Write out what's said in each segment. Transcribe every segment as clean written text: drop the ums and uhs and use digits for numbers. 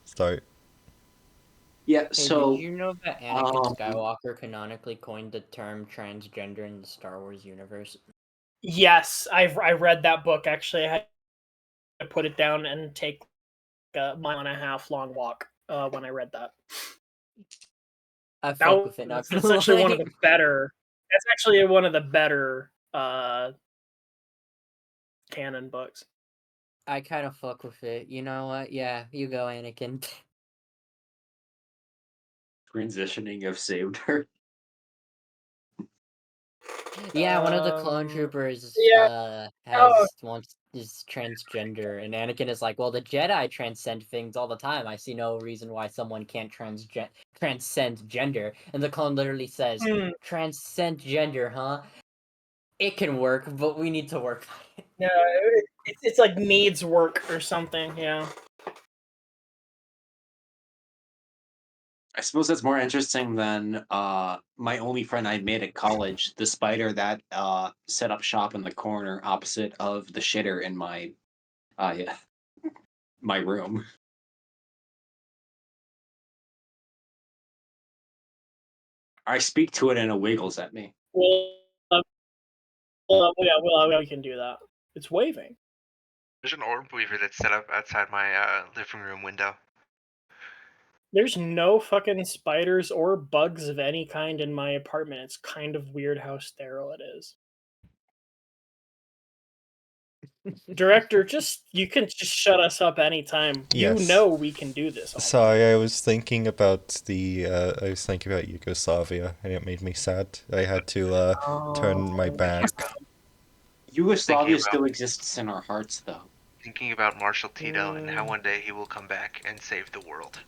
start. Yeah, Hey, did so you know that Anakin um Skywalker canonically coined the term transgender in the Star Wars universe? Yes, I read that book. Actually, I had to put it down and take a mile-and-a-half long walk when I read that. I fuck with it, not That's gonna actually one of lie. the better. That's actually one of the better canon books. I kind of fuck with it. You know what? Yeah, you go, Anakin. transitioning of saved her. Yeah, one of the clone troopers Yeah. Oh, is transgender, and Anakin is like, well, the Jedi transcend things all the time. I see no reason why someone can't transcend gender. And the clone literally says, hmm. transcend gender, huh? It can work, but we need to work on it. Yeah, it's like needs work or something. Yeah. I suppose that's more interesting than my only friend I made at college, the spider that set up shop in the corner opposite of the shitter in my yeah, my room. I speak to it and it wiggles at me. Well, yeah, we can do that. It's waving. There's an orb weaver that's set up outside my living room window. There's no fucking spiders or bugs of any kind in my apartment. It's kind of weird how sterile it is. Director, you can just shut us up anytime. You Yes. know we can do this. Sorry, I was thinking about Yugoslavia, and it made me sad. I had to turn my back. Yugoslavia still exists in our hearts, though. Thinking about Marshal Tito and how one day he will come back and save the world.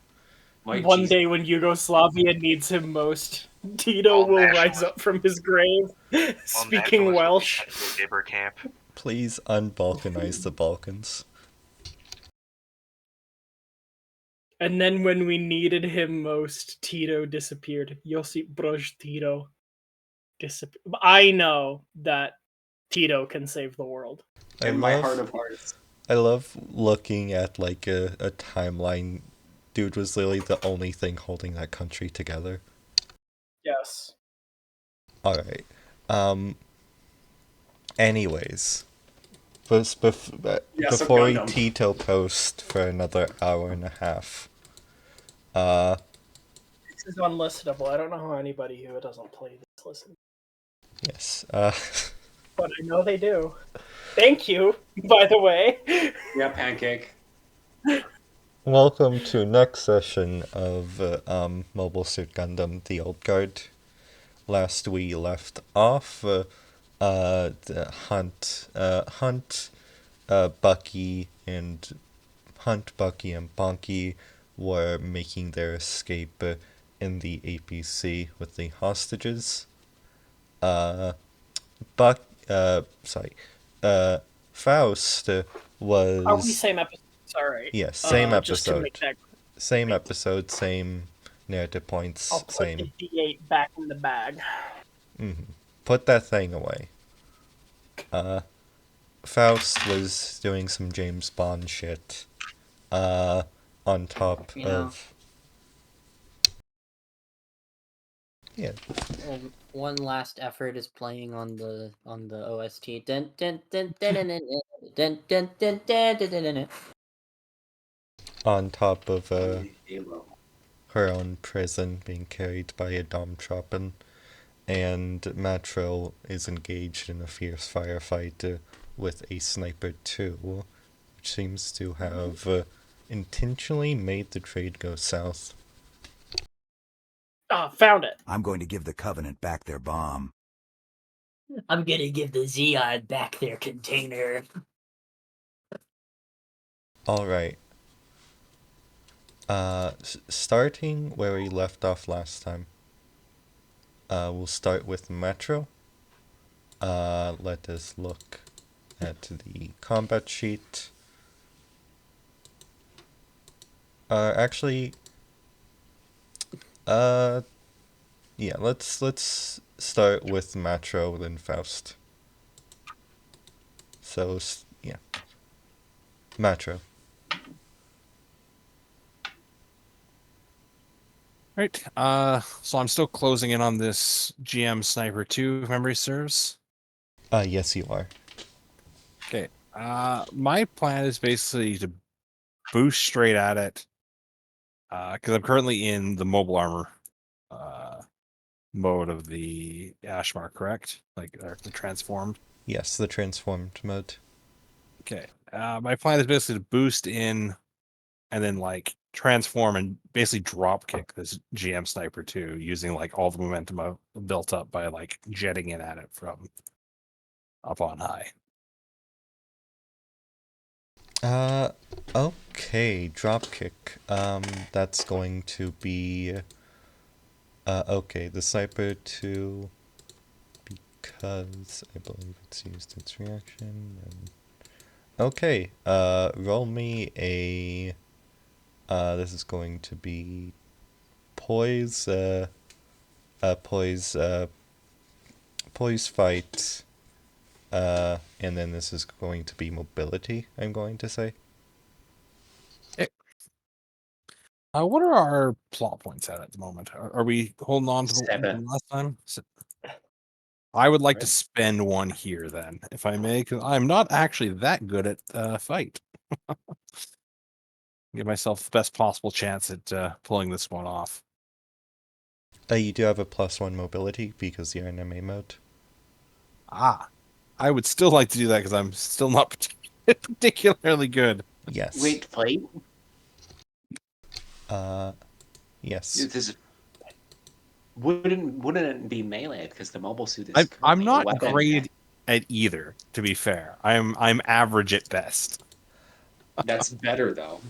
Like, One Jesus. day when Yugoslavia needs him most, Tito All will rise nationalists- up from his grave, All speaking nationalists will be Welsh. sent to a labor camp. Please un-Balkanize the Balkans. And then when we needed him most, Tito disappeared. Josip Broz Tito disappeared. I know that Tito can save the world. In my heart of hearts. I love looking at like a timeline. Dude was literally the only thing holding that country together. Yes. Alright. Anyways. Before we Tito post for another hour and a half. This is unlistenable. I don't know how anybody who doesn't play this listens. Yes. But I know they do. Thank you, by the way. Yeah, Pancake. Welcome to next session of Mobile Suit Gundam: The Old Guard. Last we left off, the Bucky and Bonky were making their escape in the APC with the hostages. Faust was. Are we same episode? Sorry. Yes, same Just to episode. make that Same episode, same narrative points, I'll put same. the D8 back in the bag. Put that thing away. Faust was doing some James Bond shit. On top of. Yeah. One last effort is playing on the OST. Dun, dun, dun, dun, dun, dun, dun, dun, dun, dun, dun, dun, dun. On top of her own prison being carried by a Domtropen, and Matro is engaged in a fierce firefight with a sniper too, which seems to have intentionally made the trade go south. Found it. I'm going to give the Covenant back their bomb. I'm gonna give the Zeon back their container. Alright. Starting where we left off last time. We'll start with Metro. Let us look at the combat sheet. Yeah, let's start with Metro, then Faust. So, yeah. Metro. Right. So I'm still closing in on this GM Sniper 2, if memory serves. Yes, you are. Okay. My plan is basically to boost straight at it. Because I'm currently in the mobile armor mode of the Ashmar, correct? Like the transformed. Yes, the transformed mode. Okay. My plan is basically to boost in and then like transform and basically drop kick this GM Sniper 2 using like all the momentum I've built up by like jetting in at it from up on high. Okay, dropkick. That's going to be, okay, the Sniper 2, because I believe it's used its reaction, and... Okay, roll me a, this is going to be poise, poise, poise fight, and then this is going to be mobility, I'm going to say. What are our plot points at the moment? Are we holding on to the 7. from last time? I would like to Right. spend one here then, if I may, because I'm not actually that good at fight. Give myself the best possible chance at pulling this one off. You do have a +1 mobility because you're in MA mode. I would still like to do that because I'm still not particularly good. Yes. Wait, plate? Yes. This is wouldn't it be melee because the mobile suit is I'm currently a not weapon. great at either. To be fair, I'm average at best. That's better though.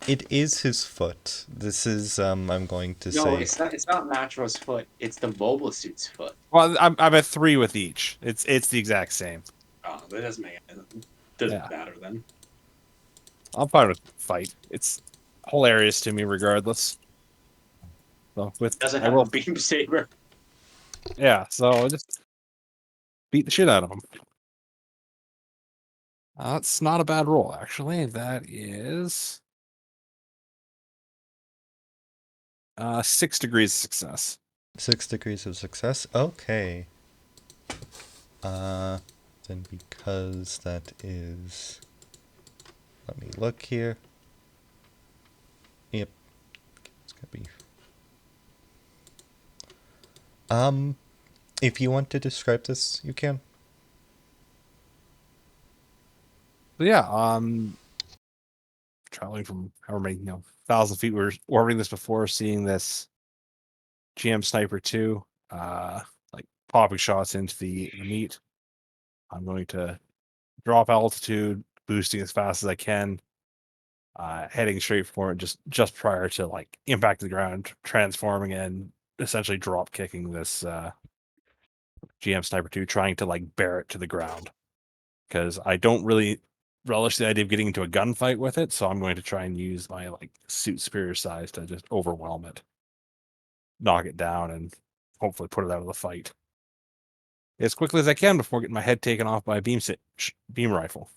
It is his foot. This is, I'm going to No, say... it's not Matro's foot. It's the mobile suit's foot. Well, I'm at 3 with each. It's the exact same. Oh, that doesn't make it. Doesn't matter then. I'm fine with fight. It's hilarious to me regardless. So with Doesn't I have will, a beam saber. yeah. So just beat the shit out of him. That's not a bad roll, actually. That is 6 degrees of success. 6 degrees of success? Okay. Then because that is... Let me look here. Yep. It's gonna be... If you want to describe this, you can. So yeah, traveling from however many 1,000 feet, we were orbiting this before, seeing this GM Sniper 2, like popping shots into the meat. I'm going to drop altitude, boosting as fast as I can, heading straight for it just prior to like impact the ground, transforming and essentially drop kicking this GM Sniper 2, trying to like bear it to the ground. Because I don't really relish the idea of getting into a gunfight with it, so I'm going to try and use my like suit superior size to just overwhelm it, knock it down, and hopefully put it out of the fight as quickly as I can before getting my head taken off by a beam rifle.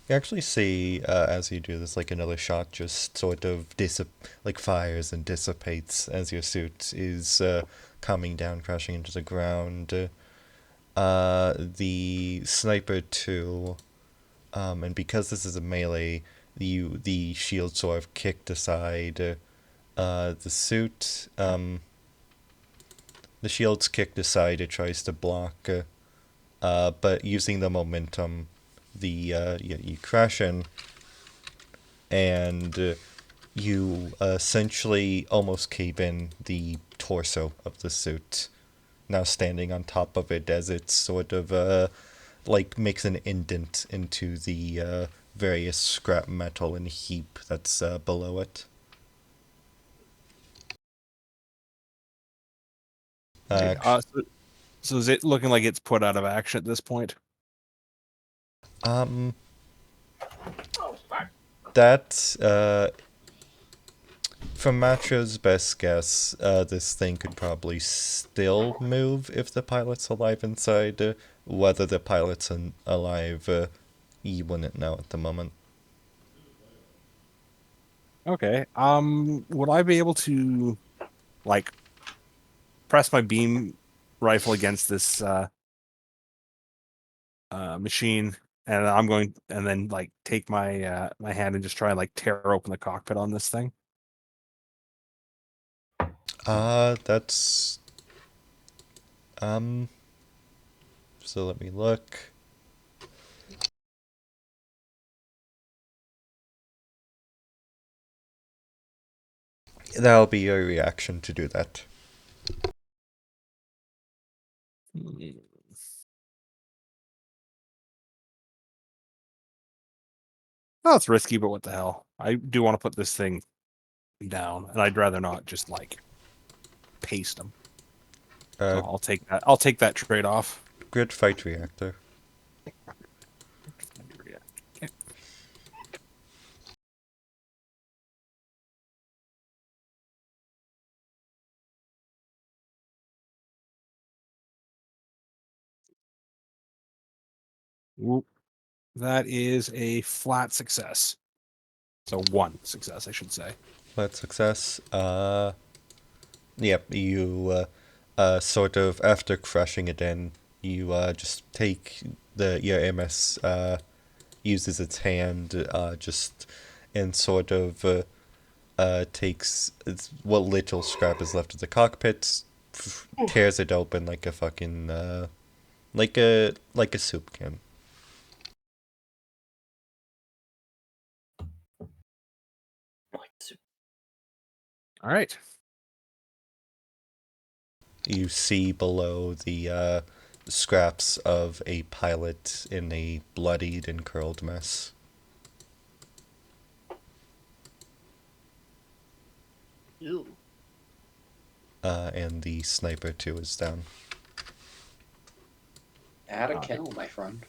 You actually see, as you do this, like another shot just sort of fires and dissipates as your suit is coming down, crashing into the ground. The Sniper 2, and because this is a melee, the shield sort of kicked aside. The suit, the shield's kicked aside, it tries to block, but using the momentum, you crash in, and you essentially almost cave in the torso of the suit, now standing on top of it as it sort of like makes an indent into the various scrap metal and heap that's below it. So is it looking like it's put out of action at this point? That's from Macho's best guess, this thing could probably still move if the pilot's alive inside. Whether the pilot's alive, you wouldn't know at the moment. Okay. Would I be able to like press my beam rifle against this machine, and and then like take my my hand and just try and like tear open the cockpit on this thing? That's so let me look. That'll be your reaction to do that. Oh, it's risky, but what the hell? I do want to put this thing down, and I'd rather not just like paste them. So Uh, I'll take that. I'll take that trade off. grid fight reactor. Okay. Whoop. That is a flat success. So 1 success, I should say. Flat success. Yep, you sort of after crushing it in, you just take your MS uses its hand just and sort of takes what little scrap is left of the cockpit, tears it open like a fucking like a soup can. All right. You see below the scraps of a pilot in a bloodied and curled mess. Ew. And the sniper too is down. Add a kill, my friend.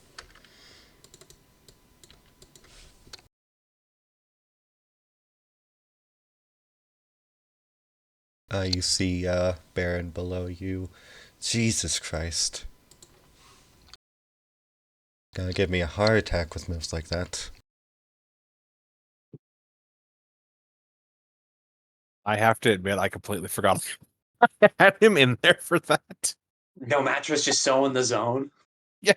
You see Baron below you. Jesus Christ. Gonna give me a heart attack with moves like that. I have to admit, I completely forgot I had him in there for that. No, mattress just so in the zone. Yeah.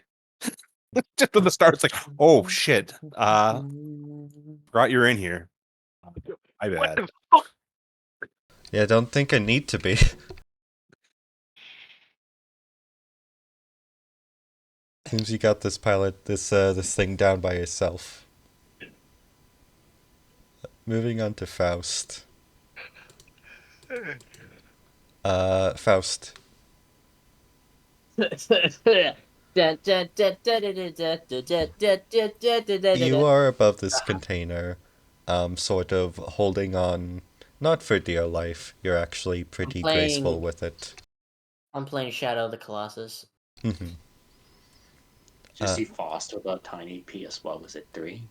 Just from the start, it's like, oh shit. Forgot you're in here. My bad. Yeah, I don't think I need to be. Seems you got this this thing down by yourself. Moving on to Faust. Faust. You are above this container, sort of holding on, not for dear life. You're actually pretty graceful with it. I'm playing Shadow of the Colossus. Mm-hmm. Just see Faust with a tiny PS. What was it? 3.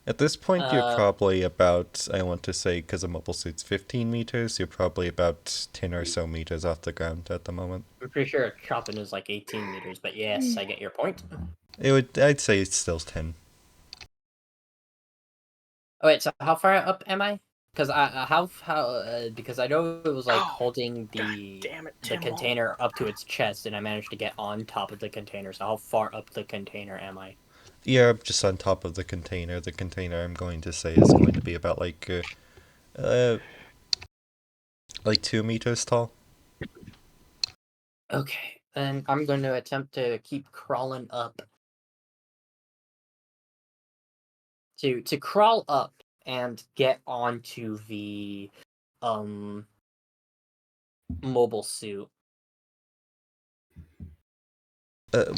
At this point, you're probably about, I want to say, because a mobile suit's 15 meters, you're probably about 10 or so meters off the ground at the moment. I'm pretty sure chopping is like 18 meters, but yes, I get your point. I'd say it's still 10. Oh wait, so how far up am I? Because because I know it was like holding the container up to its chest, and I managed to get on top of the container. So how far up the container am I? Yeah, just on top of the container. The container, I'm going to say, is going to be about like 2 meters tall. Okay, then I'm going to attempt to keep crawling up. To crawl up and get onto the mobile suit.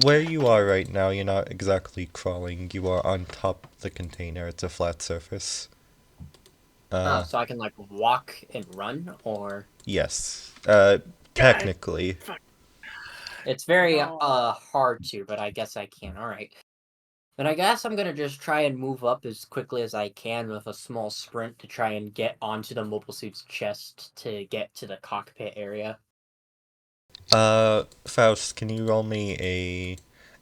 Where you are right now, you're not exactly crawling. You are on top of the container. It's a flat surface. So I can like walk and run, or Yes. Technically. it's very hard to, but I guess I can. All right. But I guess I'm gonna just try and move up as quickly as I can with a small sprint to try and get onto the mobile suit's chest to get to the cockpit area. Faust, can you roll me a...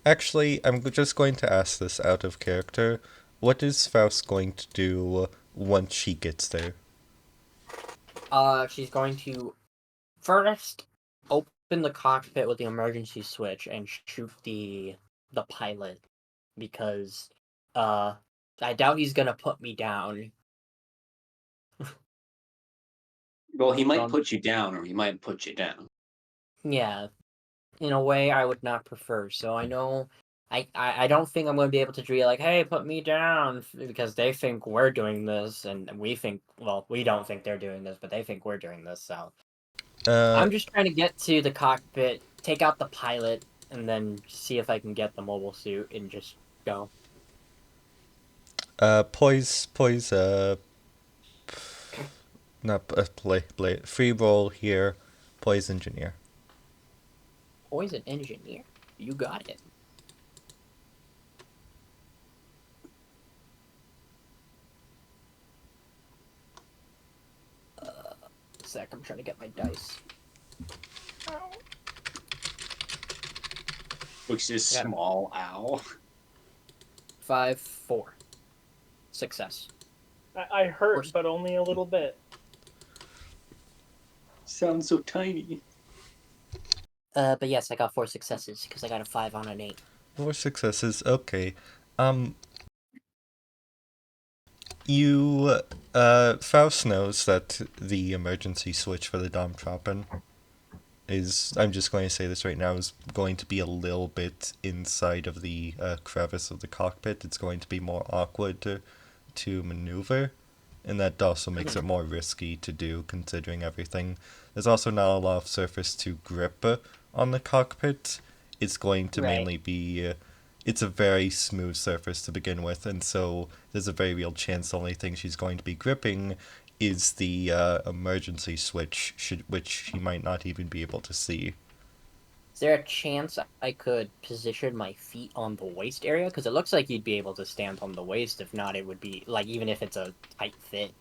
Actually, I'm just going to ask this out of character. what is Faust going to do once she gets there? She's going to first open the cockpit with the emergency switch and shoot the pilot because I doubt he's gonna put me down. Well, he might Um, put you down, or he might put you down. Yeah, in a way I would not prefer. So I know I don't think I'm going to be able to be like, hey, put me down, because they think we're doing this, and we think, well, we don't think they're doing this, but they think we're doing this. So Uh, I'm just trying to get to the cockpit, take out the pilot, and then see if I can get the mobile suit and just go. poise, not, free roll here, poise engineer. Poison engineer, you got it. Sec, I'm trying to get my dice. Which is Got it. small, ow. 5, 4. Success. I hurt, but only a little bit. Sounds so tiny. But yes, I got 4 successes because I got a 5 on an 8. 4 successes, okay. You, Faust knows that the emergency switch for the Domtropen is, I'm just going to say this right now, is going to be a little bit inside of the crevice of the cockpit. It's going to be more awkward to maneuver, and that also makes it more risky to do, considering everything. There's also not a lot of surface to grip on the cockpit. It's going to mainly be... it's a very smooth surface to begin with, and so there's a very real chance the only thing she's going to be gripping is the emergency switch, which she might not even be able to see. Is there a chance I could position my feet on the waist area? Because it looks like you'd be able to stand on the waist. If not, it would be, like, even if it's a tight fit,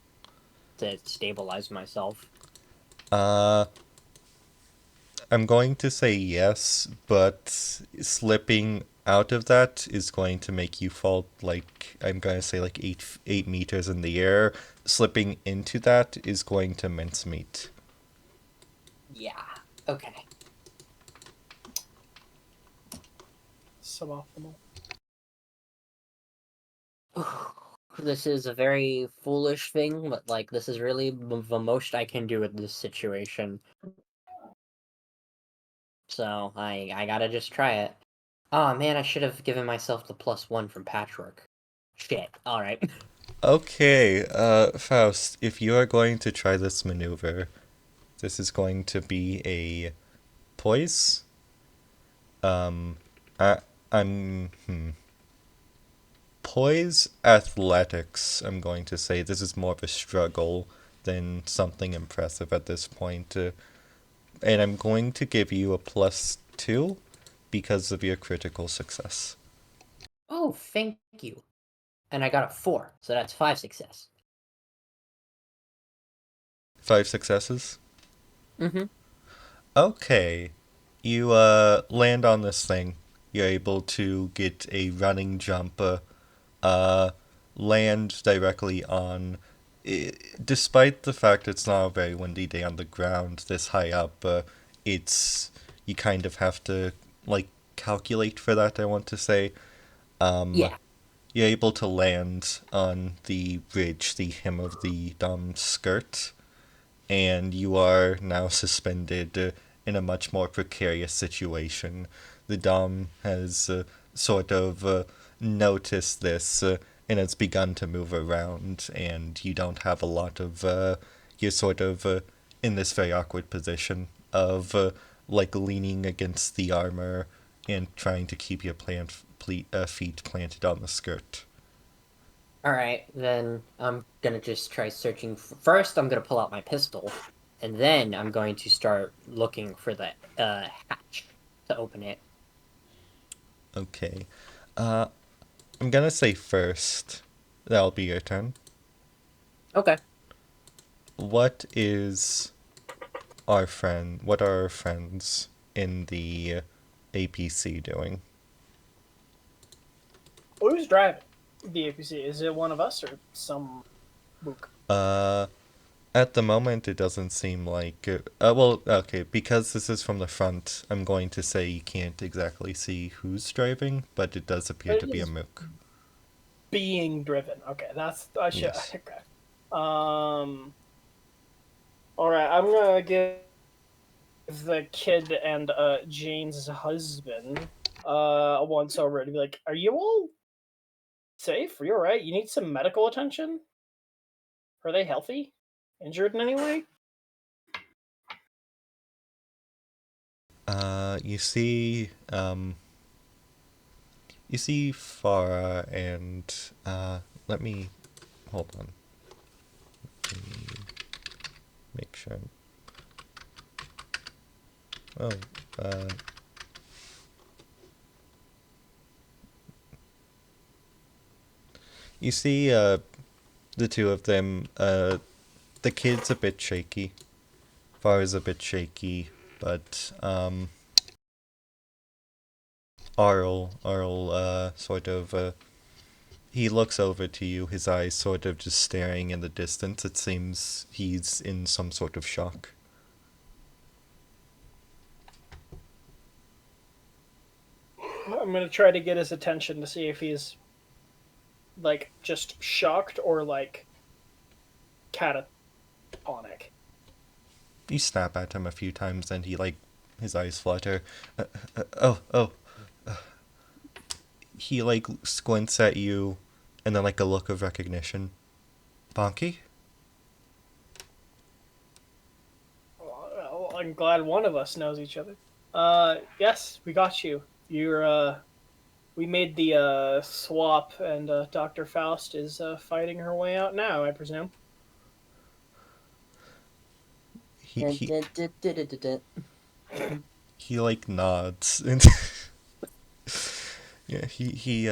to stabilize myself. I'm going to say yes, but slipping out of that is going to make you fall, like, I'm going to say like 8 meters in the air. Slipping into that is going to mincemeat. Yeah. Okay. Suboptimal. This is a very foolish thing, but, like, this is really the most I can do in this situation. So, I gotta just try it. Oh man, I should have given myself the +1 from Patchwork. Shit. Alright. Okay, Faust, if you are going to try this maneuver, this is going to be a poise. Poise athletics, I'm going to say. This is more of a struggle than something impressive at this point. And I'm going to give you a +2 because of your critical success. Oh, thank you. And I got a 4, so that's 5 success. 5 successes? Mm-hmm. Okay. You land on this thing. You're able to get a running jump, land directly on. Despite the fact it's not a very windy day on the ground this high up, it's, you kind of have to, like, calculate for that, I want to say. Yeah. You're able to land on the bridge, the hem of the Dom's skirt, and you are now suspended in a much more precarious situation. The Dom has sort of noticed this and has begun to move around, and you don't have a lot of. You're sort of in this very awkward position of like leaning against the armor and trying to keep your feet planted on the skirt. Alright, then I'm gonna just try searching. First, I'm gonna pull out my pistol, and then I'm going to start looking for the hatch to open it. Okay. I'm gonna say first. That'll be your turn. Okay. What are our friends in the APC doing? Who's driving? the APC? Is it one of us or some book? At the moment, it doesn't seem like. Well, okay, because this is from the front, I'm going to say you can't exactly see who's driving, but it does appear It to be a is mook. being driven. Okay, that's I should. Yes. Okay. All right, I'm gonna give the kid and Jane's husband a once over to be like, "Are you all safe? Are you all right? You need some medical attention? Are they healthy? Injured in any way?" You see, Farah and, let me, hold on. Let me make sure. Oh, uh, you see, the two of them, the kid's a bit shaky. Farah's a bit shaky, but, Arl, sort of, he looks over to you, his eyes sort of just staring in the distance. It seems he's in some sort of shock. I'm gonna try to get his attention to see if he's like just shocked or like catatonic. You snap at him a few times and he, like, his eyes flutter. Oh. He, like, squints at you and then, like, a look of recognition. Bonky? Well, I'm glad one of us knows each other. Yes, we got you. We made the swap, and Dr. Faust is fighting her way out now, I presume. He like, nods. And yeah, he,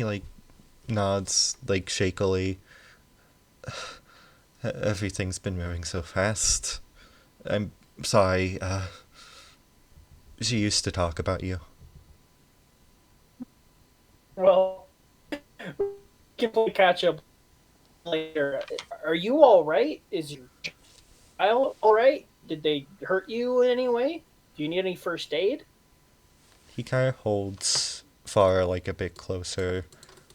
like, nods, like, shakily. Everything's been moving so fast. I'm sorry, she used to talk about you. Well, we can play catch up later. Are you all right? Is your child all right? Did they hurt you in any way? Do you need any first aid? He kind of holds Farah, like, a bit closer.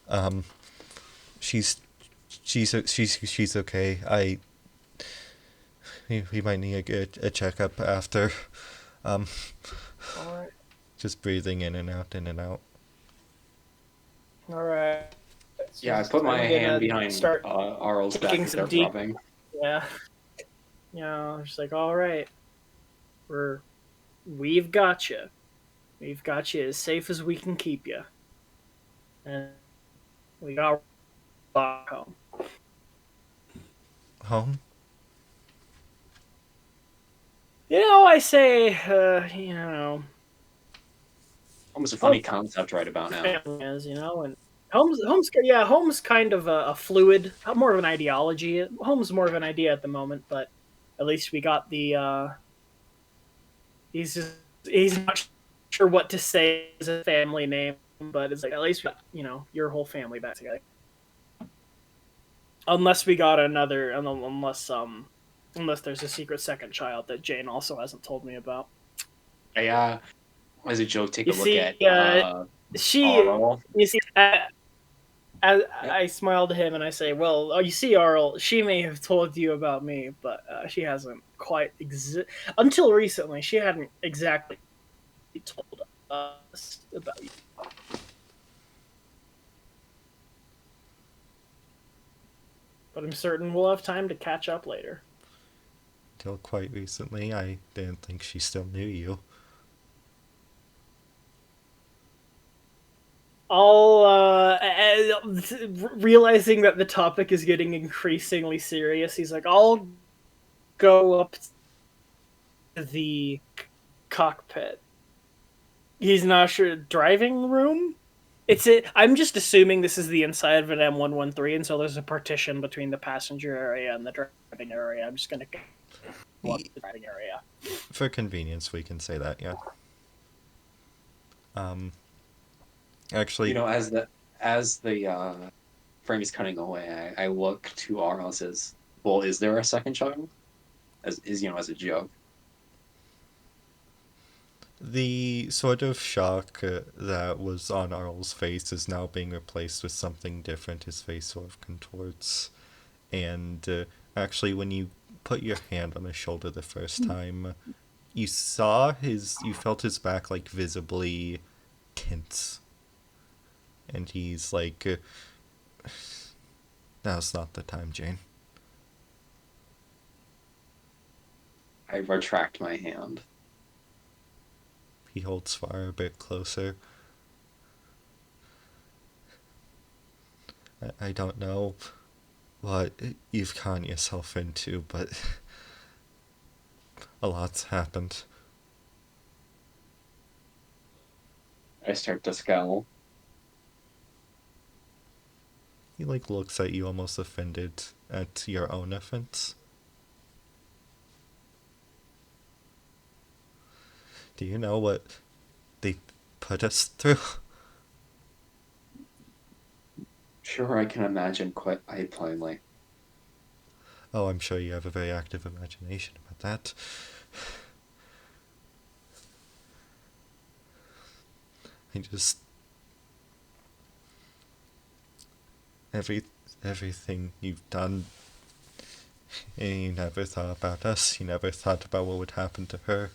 Um, she's she's okay. We might need a checkup after. Um, All right. just breathing in and out, in and out. All right. Yeah, I put my hand behind Arl's back taking and some start deep- rubbing. Yeah. I'm just like, all right, we've got you. We've got you as safe as we can keep you, and we got back home. Home? I say, Almost a funny concept right about now. family is, and home's kind of a fluid, more of an ideology. Home's more of an idea at the moment, but at least we got the. He's not sure what to say as a family name, but it's like at least we got, your whole family back together. Unless we got another, unless there's a secret second child that Jane also hasn't told me about. As a joke, take You a look see, at Arl. You see, I smiled at him and I say, "Well, you see, Arl, she may have told you about me, but she hasn't quite until recently. She hadn't exactly told us about you." But I'm certain we'll have time to catch up later. Till quite recently, I didn't think she still knew you. Realizing that the topic is getting increasingly serious, he's like, I'll go up to the cockpit. He's not sure. Driving room? I'm just assuming this is the inside of an M113, and so there's a partition between the passenger area and the driving area. I'm just going to go up to the driving area. For convenience, we can say that, yeah. Actually, as the frame is cutting away, I look to Arl and says, "Well, is there a second child?" As a joke. The sort of shock that was on Arl's face is now being replaced with something different. His face sort of contorts. And actually, when you put your hand on his shoulder the first time, you felt his back like visibly tense. And he's like, now's not the time, Jane. I retract my hand. He holds fire a bit closer. I don't know what you've gotten yourself into, but a lot's happened. I start to scowl. He looks at you almost offended at your own offense. Do you know what they put us through? Sure, I can imagine quite plainly. Oh, I'm sure you have a very active imagination about that. I just... Everything you've done, and you never thought about us. You never thought about what would happen to her.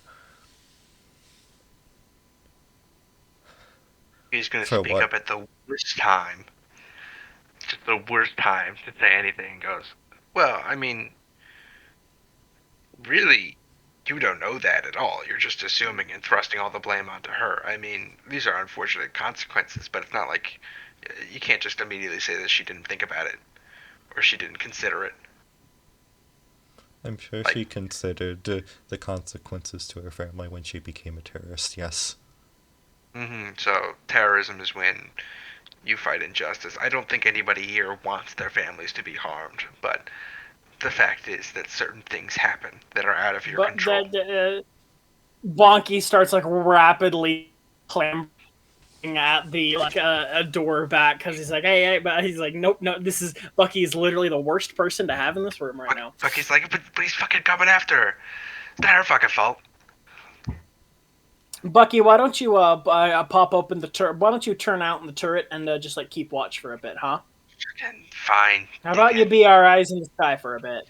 He's going to For speak what? up at the worst time. Just the worst time to say anything. Goes, well, I mean, really, you don't know that at all. You're just assuming and thrusting all the blame onto her. I mean, these are unfortunate consequences, but it's not like you can't just immediately say that she didn't think about it or she didn't consider it. I'm sure Like- she considered the consequences to her family when she became a terrorist, yes. So terrorism is when you fight injustice. I don't think anybody here wants their families to be harmed, but the fact is that certain things happen that are out of your control. Bonky starts like rapidly clambering at the a door back because he's like, hey, but he's like, nope, no, Bucky is literally the worst person to have in this room right now. Bucky's like, but he's fucking coming after her. It's not her fucking fault. Bucky, why don't you pop open the turret? Why don't you turn out in the turret and just like keep watch for a bit, huh? Fine. How about you be our eyes in the sky for a bit?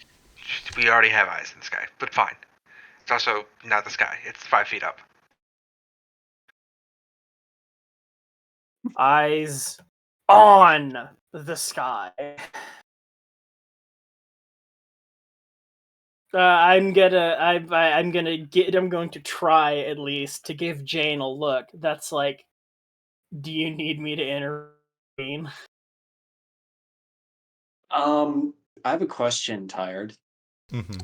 We already have eyes in the sky, but fine. It's also not the sky. It's 5 feet up. Eyes on the sky. I'm going to try at least to give Jane a look that's like, do you need me to intervene? I have a question, Tired. Mm-hmm.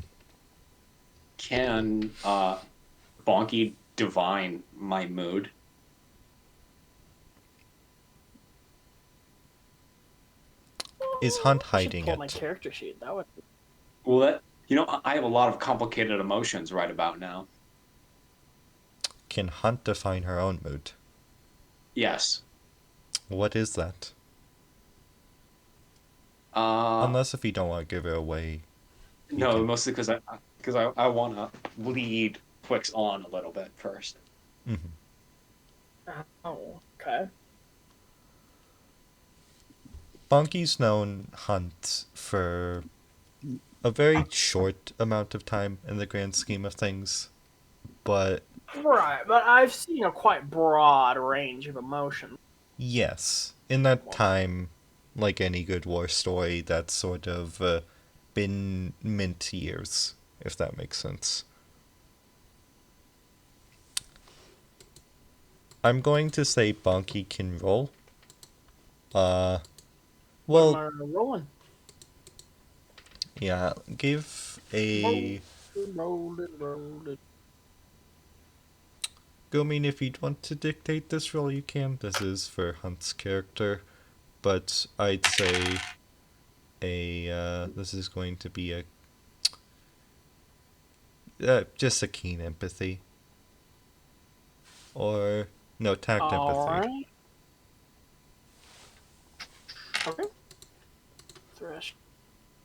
Can Bonky divine my mood? Is Hunt I should hiding pull my it? character sheet. That would. Well, I have a lot of complicated emotions right about now. Can Hunt define her own mood? Yes. What is that? Unless if you don't want to give it away. No, can- mostly because I want to lead Twix on a little bit first. Mm-hmm. Oh, okay. Bonky's known Hunt for a very short amount of time in the grand scheme of things, but Right, but I've seen a quite broad range of emotions. yes, in that time, like any good war story, that's sort of been mint years, if that makes sense. I'm going to say Bonky can roll. What Well, am I rolling? yeah, give a... Roll it. I mean, if you'd want to dictate this roll, you can. This is for Hunt's character. But I'd say this is going to be just a keen empathy. Or, no, tact empathy. Alright. Okay. refresh.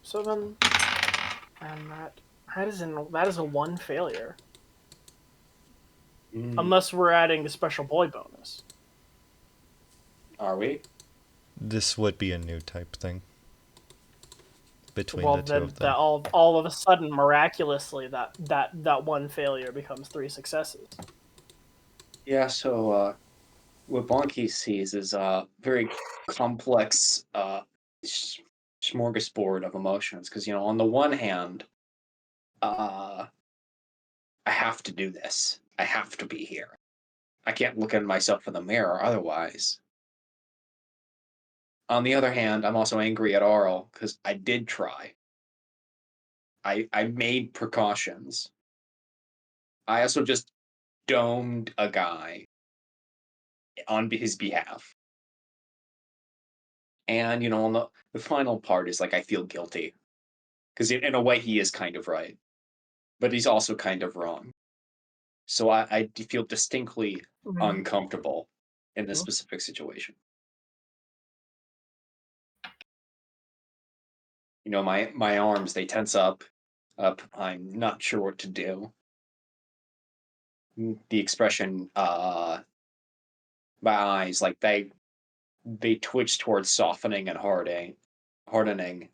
So then, and that is a 1 failure. Unless we're adding the special boy bonus. Are we? This would be a new type thing between Well, the two then of that them. all of a sudden, miraculously, that 1 failure becomes 3 successes. Yeah, so what Bonky sees is a very complex smorgasbord of emotions. Because, on the one hand, I have to do this. I have to be here. I can't look at myself in the mirror otherwise. On the other hand, I'm also angry at Arl because I did try. I made precautions. I also just domed a guy on his behalf. And, on the final part is like I feel guilty. Because in a way, he is kind of right. But he's also kind of wrong. So I feel distinctly uncomfortable in this specific situation. My arms, they tense up. I'm not sure what to do. The expression, my eyes, like they twitch towards softening and hardening,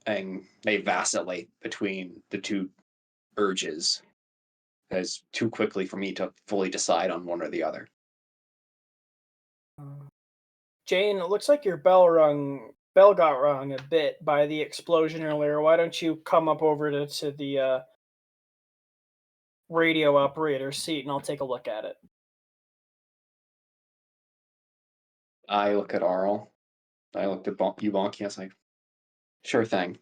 and they vacillate between the two urges. It's too quickly for me to fully decide on one or the other. Jane, it looks like your bell got rung a bit by the explosion earlier. Why don't you come up over to the radio operator's seat and I'll take a look at it. I look at Arl. I looked at you, Bonky. I was like, sure thing.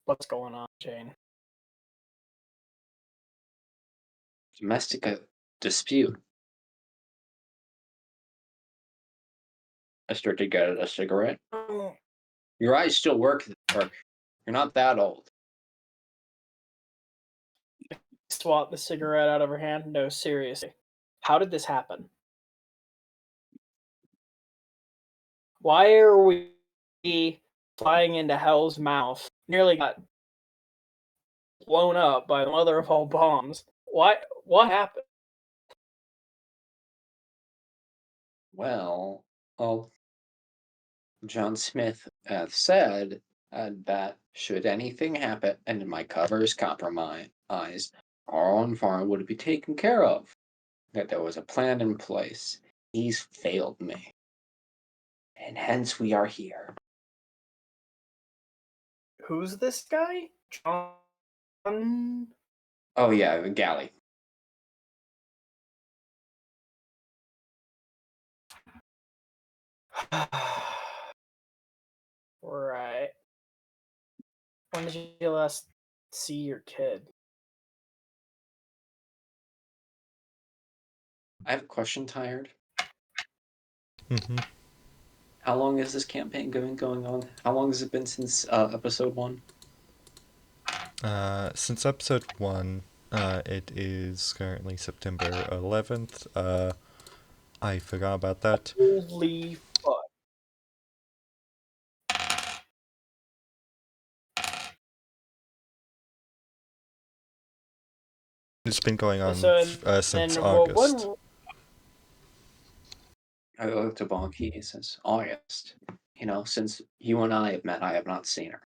What's going on, Jane? Domestic dispute. I start to get a cigarette. Your eyes still work. You're not that old. Swat the cigarette out of her hand. No, seriously. How did this happen? Why are we flying into hell's mouth? Nearly got blown up by the mother of all bombs. What happened? Well, John Smith said that should anything happen and my cover is compromised, Arl and Farm would be taken care of. That there was a plan in place. He's failed me. And hence we are here. Who's this guy? John? Oh yeah, Galley. Right. When did you last see your kid? I have a question, Tired. Mm-hmm. How long is this campaign going on? How long has it been since episode 1? Since episode 1, it is currently September 11th. I forgot about that. Holy fuck. It's been going on So, since then August. I looked to Bonky since August. Since you and I have met, I have not seen her.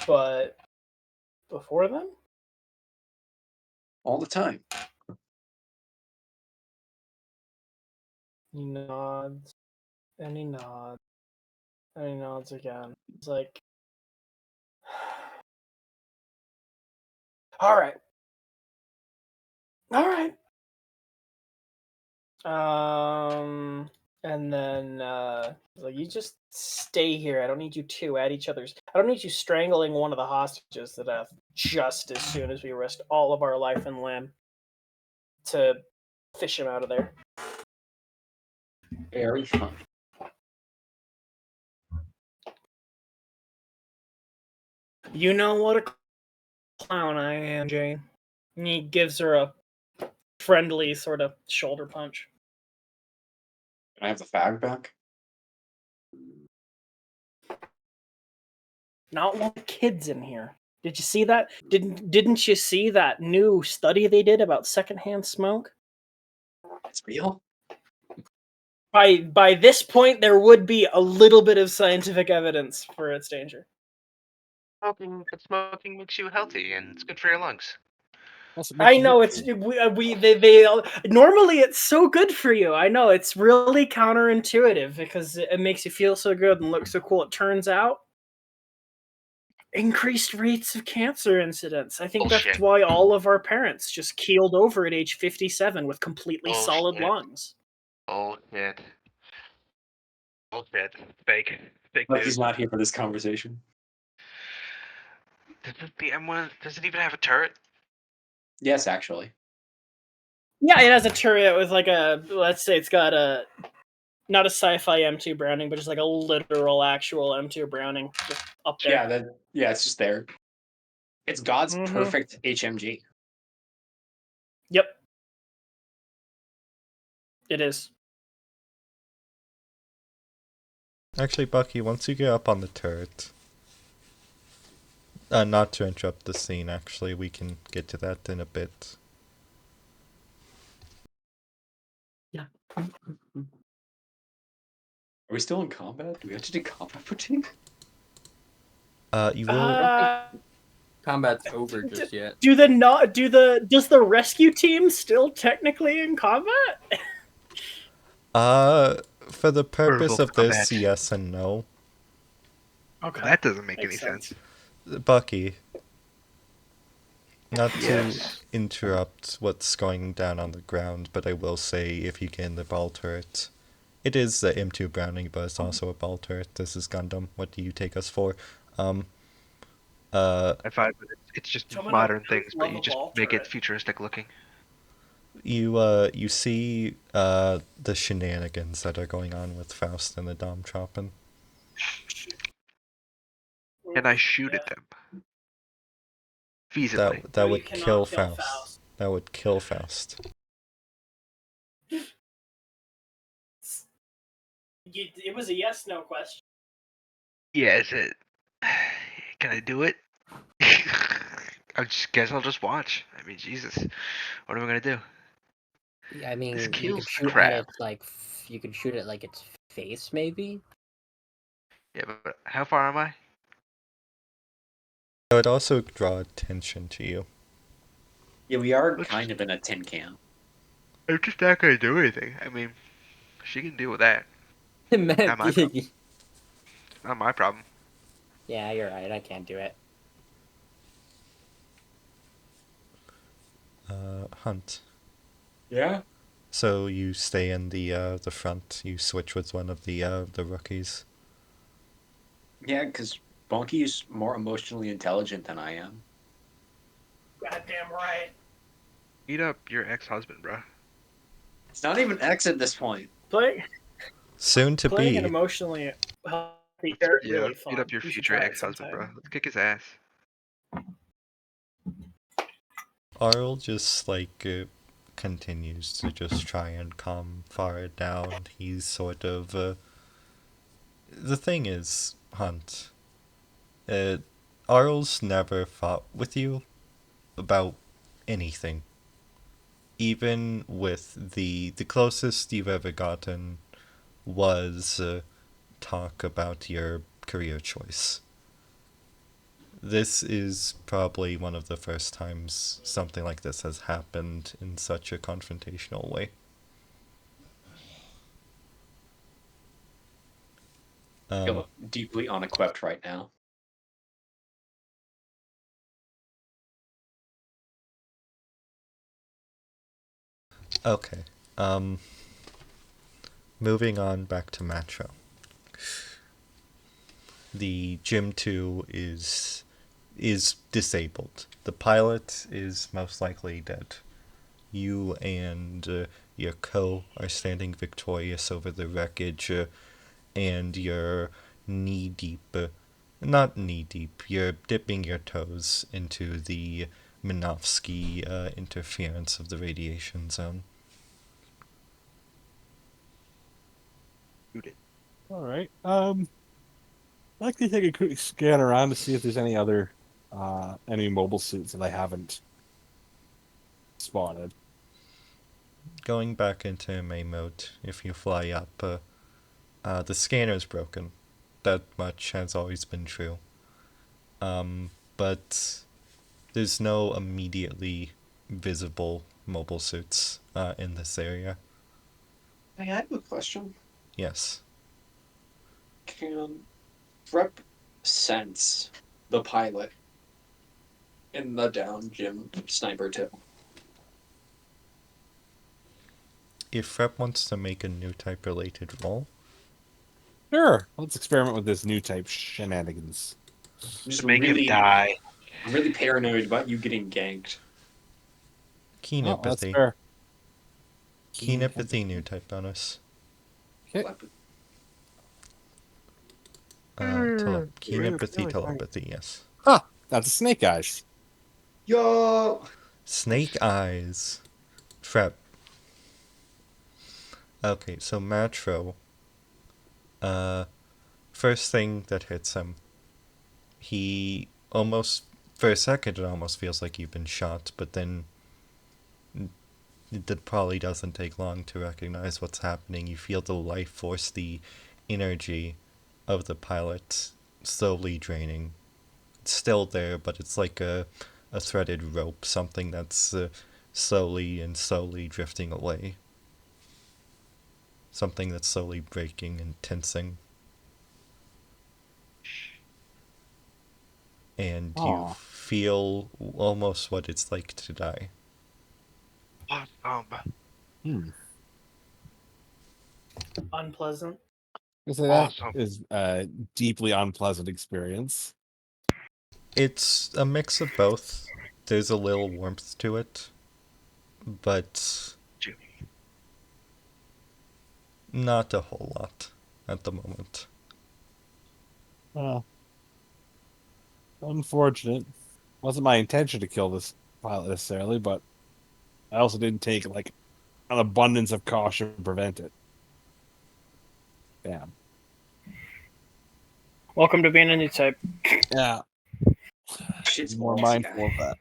But before then? All the time. He nods. And he nods. And he nods again. It's like, alright. Alright. And then, like, you just stay here. I don't need you two at each other's. I don't need you strangling one of the hostages to death just as soon as we risk all of our life and limb to fish him out of there. Very fun. You know what a clown I am, Jane. And he gives her a friendly sort of shoulder punch. Can I have the fag back? Not one of the kids in here. Did you see that? Didn't you see that new study they did about secondhand smoke? It's real. By this point, there would be a little bit of scientific evidence for its danger. Smoking makes you healthy and it's good for your lungs. Also, I know it's they normally it's so good for you. I know it's really counterintuitive because it makes you feel so good and look so cool. It turns out increased rates of cancer incidence. I think that's Bullshit. why all of our parents just keeled over at age 57 with completely solid Bullshit. lungs. Bullshit. Bullshit. Fake. Fake But news. he's not here for this conversation. Does it even have a turret? Yes, actually. Yeah, it has a turret with like a, let's say it's got a, not a sci-fi M2 Browning, but just like a literal actual M2 Browning just up there. Yeah, it's just there. It's God's Mhm. perfect HMG. Yep. It is. Actually, Bucky, once you get up on the turret, not to interrupt the scene, actually, we can get to that in a bit. Yeah. Are we still in combat? Do we have to do combat routine? You will. Combat's over just yet. Does the rescue team still technically in combat? For the purpose Vertical of this, combat. yes and no. Okay. That doesn't make Makes any sense. Bucky, not to Yes. interrupt what's going down on the ground, but I will say if you get in the ball turret, it is the M2 Browning, but it's also a ball turret. This is Gundam. What do you take us for? I find that it's just Someone modern else things, but love you a just ball make it turret. futuristic looking. You see the shenanigans that are going on with Faust and the Dom Troppin. And I shoot at them. Feasibly. That You would cannot kill kill Faust. That would kill Faust. It was a yes/no question. Yeah, is it? Can I do it? I just guess I'll just watch. I mean, Jesus, what am I gonna do? Yeah, I mean, This you kills could the shoot at crap. its you could shoot at like its face, maybe. Yeah, but how far am I? It would also draw attention to you. Yeah, we are Let's kind of in a tin can. I'm just not gonna do anything. I mean, she can deal with that. Not my problem. Not my problem. Yeah, you're right. I can't do it. Hunt. Yeah? So you stay in the front. You switch with one of the rookies. Yeah, because Bonky is more emotionally intelligent than I am. Goddamn right. Beat up your ex-husband, bro. It's not even X at this point. Playing Soon to an be. emotionally healthy character Yeah, really fun. beat up your You should future try it ex-husband, bro. sometime. Let's kick his ass. Arl just continues to just try and calm Farah down. He's sort of the thing is, Hunt. Arl's never fought with you about anything. Even with the closest you've ever gotten was talk about your career choice. This is probably one of the first times something like this has happened in such a confrontational way. I feel deeply unequipped right now. Okay. Moving on back to Matro. The Gym 2 is disabled. The pilot is most likely dead. You and your co are standing victorious over the wreckage, and you're knee deep. Not knee deep. You're dipping your toes into the Minovsky interference of the radiation zone. All right. I'd like to take a quick scan around to see if there's any other enemy mobile suits that I haven't spotted. Going back into MA mode, if you fly up, the scanner's broken. That much has always been true. But there's no immediately visible mobile suits in this area. Hey, I have a question. Yes. Can Rep sense the pilot in the down Jim Sniper 2? If Rep wants to make a new type related roll, Sure. Let's experiment with this new type shenanigans. Just make him die. I'm really paranoid about you getting ganked. keen Oh, that's empathy. fair. Keen empathy new type bonus. Okay. Keen empathy, telepathy, yes. Huh. That's a snake eyes. Yo! Snake eyes. Trap. Okay, so Matro. First thing that hits him, he almost, for a second, it almost feels like you've been shot, but then it probably doesn't take long to recognize what's happening. You feel the life force, the energy of the pilot slowly draining. It's still there, but it's like a threaded rope, something that's slowly drifting away. Something that's slowly breaking and tensing. And you feel almost what it's like to die. Hmm. Unpleasant. So that is a deeply unpleasant experience. It's a mix of both. There's a little warmth to it, but not a whole lot at the moment. Unfortunate. Wasn't my intention to kill this pilot necessarily, but I also didn't take like an abundance of caution to prevent it. Damn. Welcome to being a new type. Yeah. Shit's More balls, mindful guy. of that.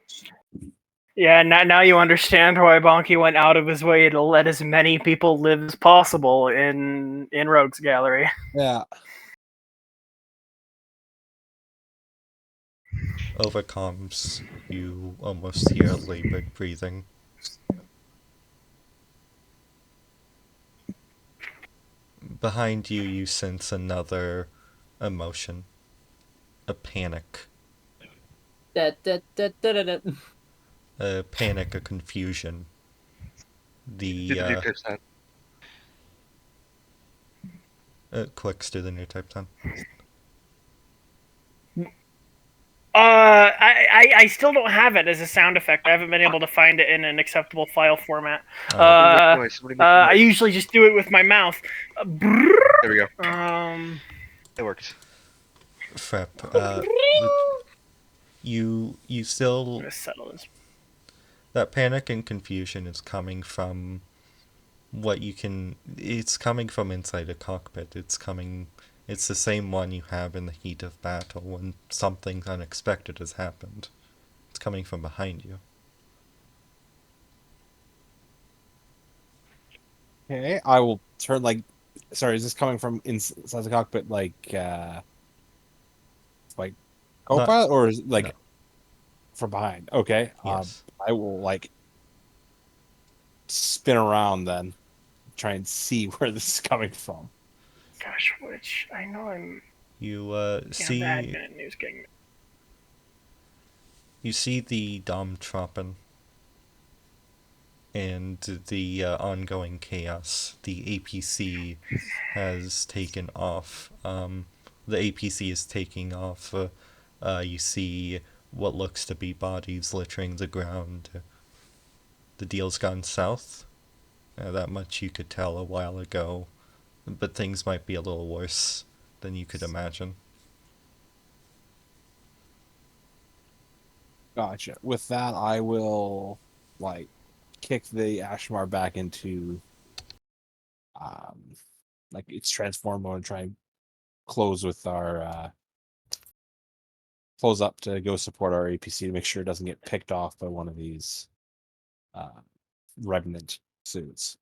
Yeah, now you understand why Bonky went out of his way to let as many people live as possible in Rogue's Gallery. Yeah. Over comms, you almost hear labored breathing. Behind you, you sense another emotion. A panic. A panic, a confusion. Clicks to the new type 10. I still don't have it as a sound effect. I haven't been able to find it in an acceptable file format. I usually just do it with my mouth. There we go. It works. Frep, you still... I'm gonna settle this. That panic and confusion is coming from what you can... It's coming from inside a cockpit. It's the same one you have in the heat of battle when something unexpected has happened. It's coming from behind you. Okay, I will turn sorry, is this coming from inside the cockpit like co-pilot, or is it no. from behind? Okay. Yes. I will spin around then, try and see where this is coming from. Gosh, which I know I'm. You see. Bad at news getting. You see the Domtropen and the ongoing chaos. The APC has taken off. The APC is taking off. You see what looks to be bodies littering the ground. The deal's gone south. That much you could tell a while ago. But things might be a little worse than you could imagine. Gotcha. With that, I will like kick the Ashmar back into like its transform mode and try and close with our close up to go support our APC to make sure it doesn't get picked off by one of these revenant suits.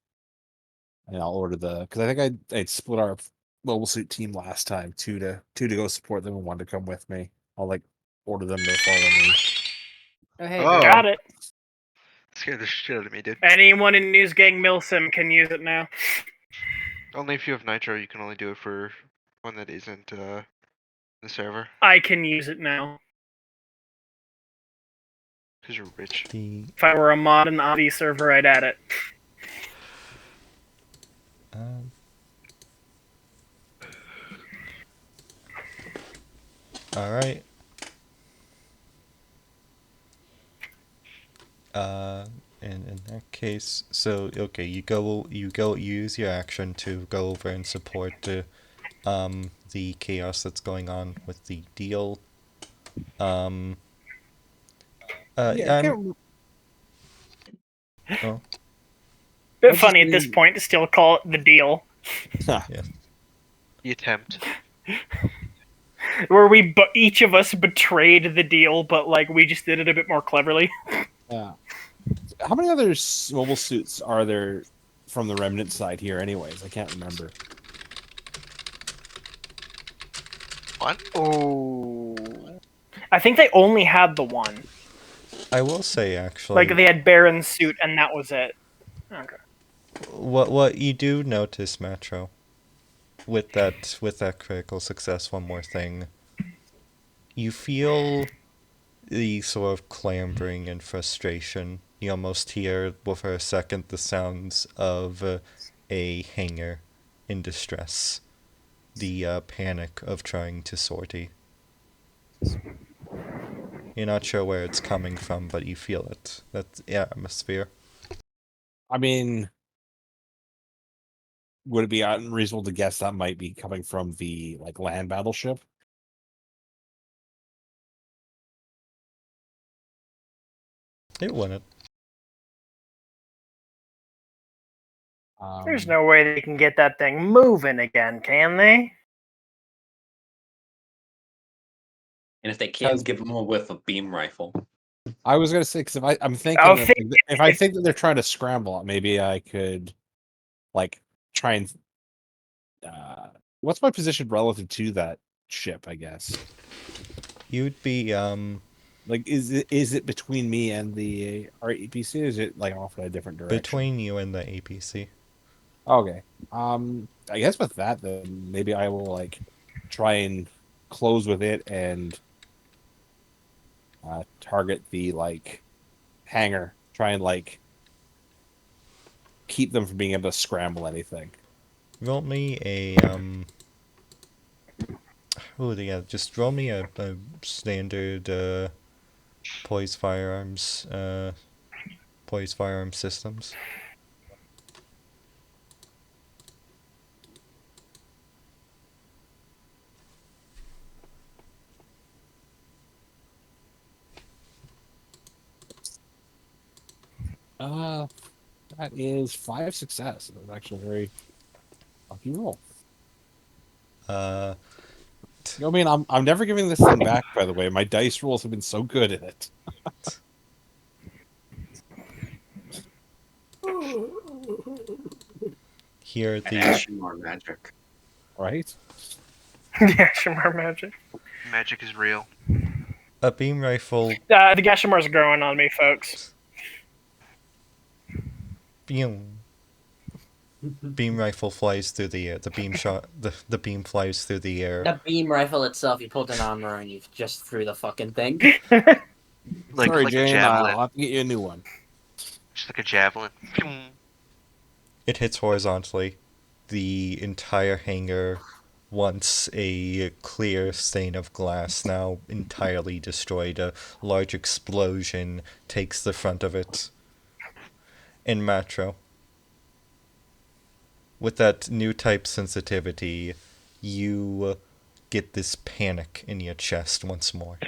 And I'll order because I think I'd split our mobile suit team last time, two to go support them and one to come with me. I'll like order them to follow me. Oh, hey, Oh. Got it. Scared the shit out of me, dude. Anyone in News Gang Milsim can use it now. Only if you have Nitro, you can only do it for one that isn't the server. I can use it now. Because you're rich. If I were a mod in the Avi server, I'd add it. All right. In that case, so okay, you use your action to go over and support the chaos that's going on with the deal. Yeah, I can't Oh, Bit What's funny his at this name? point to still call it the deal. yeah. The attempt. Where each of us betrayed the deal, but like we just did it a bit more cleverly. Yeah. How many other mobile suits are there from the remnant side here? Anyways, I can't remember. One? Oh. I think they only had the one. I will say actually, Like they had Baron's suit and that was it. Okay. what you do notice, Metro, with that critical success, one more thing. You feel the sort of clambering and frustration. You almost hear, for a second, the sounds of a hanger in distress. The panic of trying to sortie. You're not sure where it's coming from, but you feel it. That's atmosphere. I mean, would it be unreasonable to guess that might be coming from the like land battleship? It wouldn't. There's no way they can get that thing moving again, can they? And if they can, give them with a beam rifle. I was gonna say because I'm thinking if I think that they're trying to scramble, maybe I could like try and what's my position relative to that ship? I guess You'd be like is it between me and the REPC? Or is it like off in a different direction? between you and the APC. Okay. I guess with that then maybe I will like try and close with it and target the like hangar. Try and like keep them from being able to scramble anything. Roll me a just roll me a standard poise firearms systems. That is 5 success. That was actually a very lucky roll. You know what I mean? I'm never giving this thing back, by the way. My dice rolls have been so good at it. Here the Ashmar magic. Right? Gashimar magic. Magic is real. a beam rifle. The Gashimar's growing on me, folks. Beam rifle flies through the air. The beam flies through the air. The beam rifle itself, you pulled an armor and you just threw the fucking thing. Sorry, Like a Jane, javelin. I'll have to get you a new one. Just like a javelin. It hits horizontally. The entire hangar, once a clear stain of glass, now entirely destroyed. A large explosion takes the front of it. In Matro, with that new type sensitivity, you get this panic in your chest once more.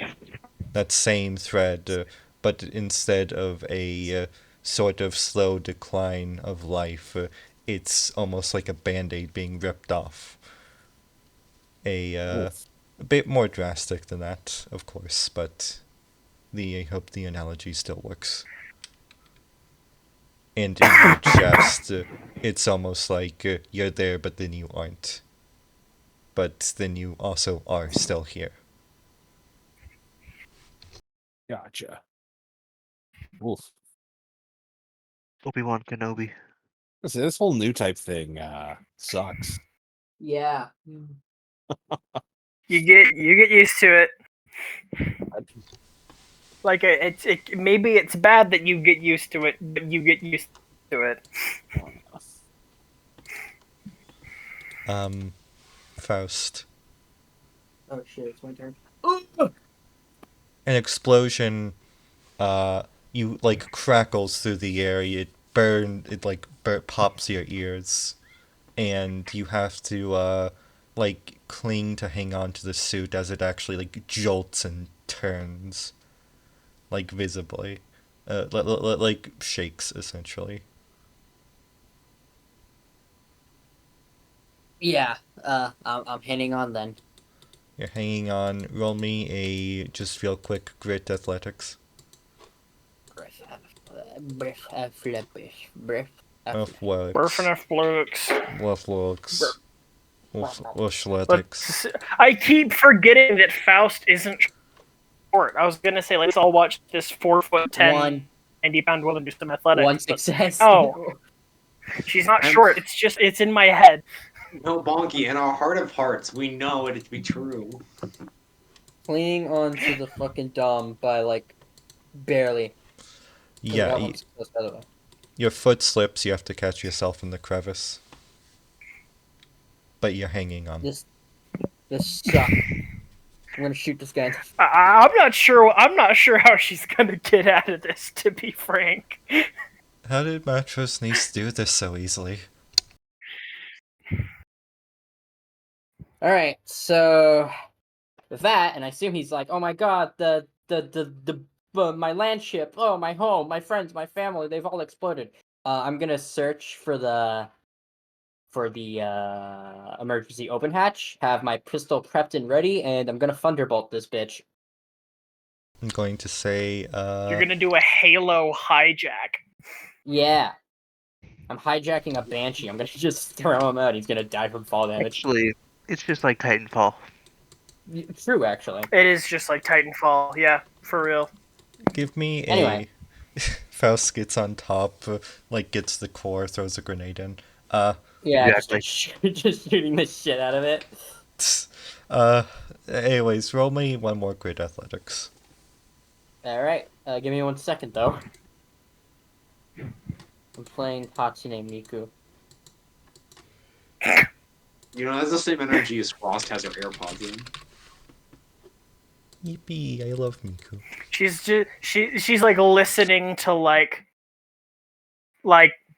that same thread, but instead of a sort of slow decline of life, it's almost like a band-aid being ripped off. A bit more drastic than that, of course, but I hope the analogy still works. And in your chest, it's almost like you're there, but then you aren't. But then you also are still here. Gotcha. Oof. Obi-Wan Kenobi. Listen, this whole new type thing sucks. Yeah. You get used to it. Like maybe it's bad that you get used to it, but you get used to it. Faust. Oh shit, it's my turn. An explosion, you like crackles through the air. It pops your ears, and you have to like cling to hang on to the suit as it actually like jolts and turns, like visibly, like shakes essentially. Yeah. I'm hanging on then. You're hanging on. Roll me a just real quick grit athletics. Breath, Athletics. Athletics. Athletics. I keep forgetting that Faust isn't short. I was gonna say let's all watch this 4'10", 90-pound woman do some athletics. One success. Oh, she's not short. It's in my head. No, Bonky, in our heart of hearts, we know it to be true. Clinging onto the fucking dom by like barely. Yeah, your foot slips, you have to catch yourself in the crevice. But you're hanging on. This sucks. I'm gonna shoot this guy. I'm not sure how she's gonna get out of this, to be frank. How did Matros Niece do this so easily? Alright, so with that, and I assume he's like, oh my god, my land ship, oh my home, my friends, my family, they've all exploded. I'm gonna search for the emergency open hatch, have my pistol prepped and ready, and I'm gonna thunderbolt this bitch. I'm going to say, You're gonna do a Halo hijack. Yeah. I'm hijacking a Banshee. I'm gonna just throw him out. He's gonna die from fall damage. Actually, it's just like Titanfall. True, actually. It is just like Titanfall. Yeah, for real. give me Anyway. a... Faust gets on top, like gets the core, throws a grenade in. Yeah, Exactly. just shooting the shit out of it. Anyways, roll me one more grid athletics. Alright, give me 1 second, though. I'm playing Hatsune Miku. You know, that's the same energy as Frost has her AirPods in. Yippee, I love Miku. She's like listening to like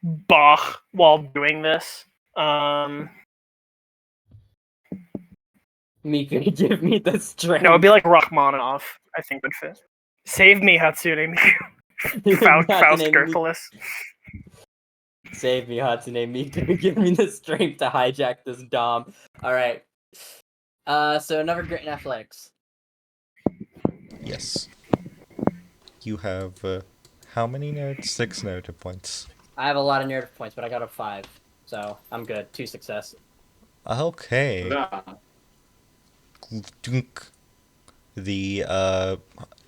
Bach while doing this. Miku, give me the strength. No, it'd be like Rachmaninoff, I think would fit. Save me, Hatsune Miku. Faust Hatsune Gertulus. Save me, Hatsune Miku. Give me the strength to hijack this dom. Alright. So another grit in athletics. Yes. You have, how many nerds? 6 narrative points. I have a lot of narrative points, but I got a 5. So, I'm good. 2 success. Okay. Yeah. Dunk. The,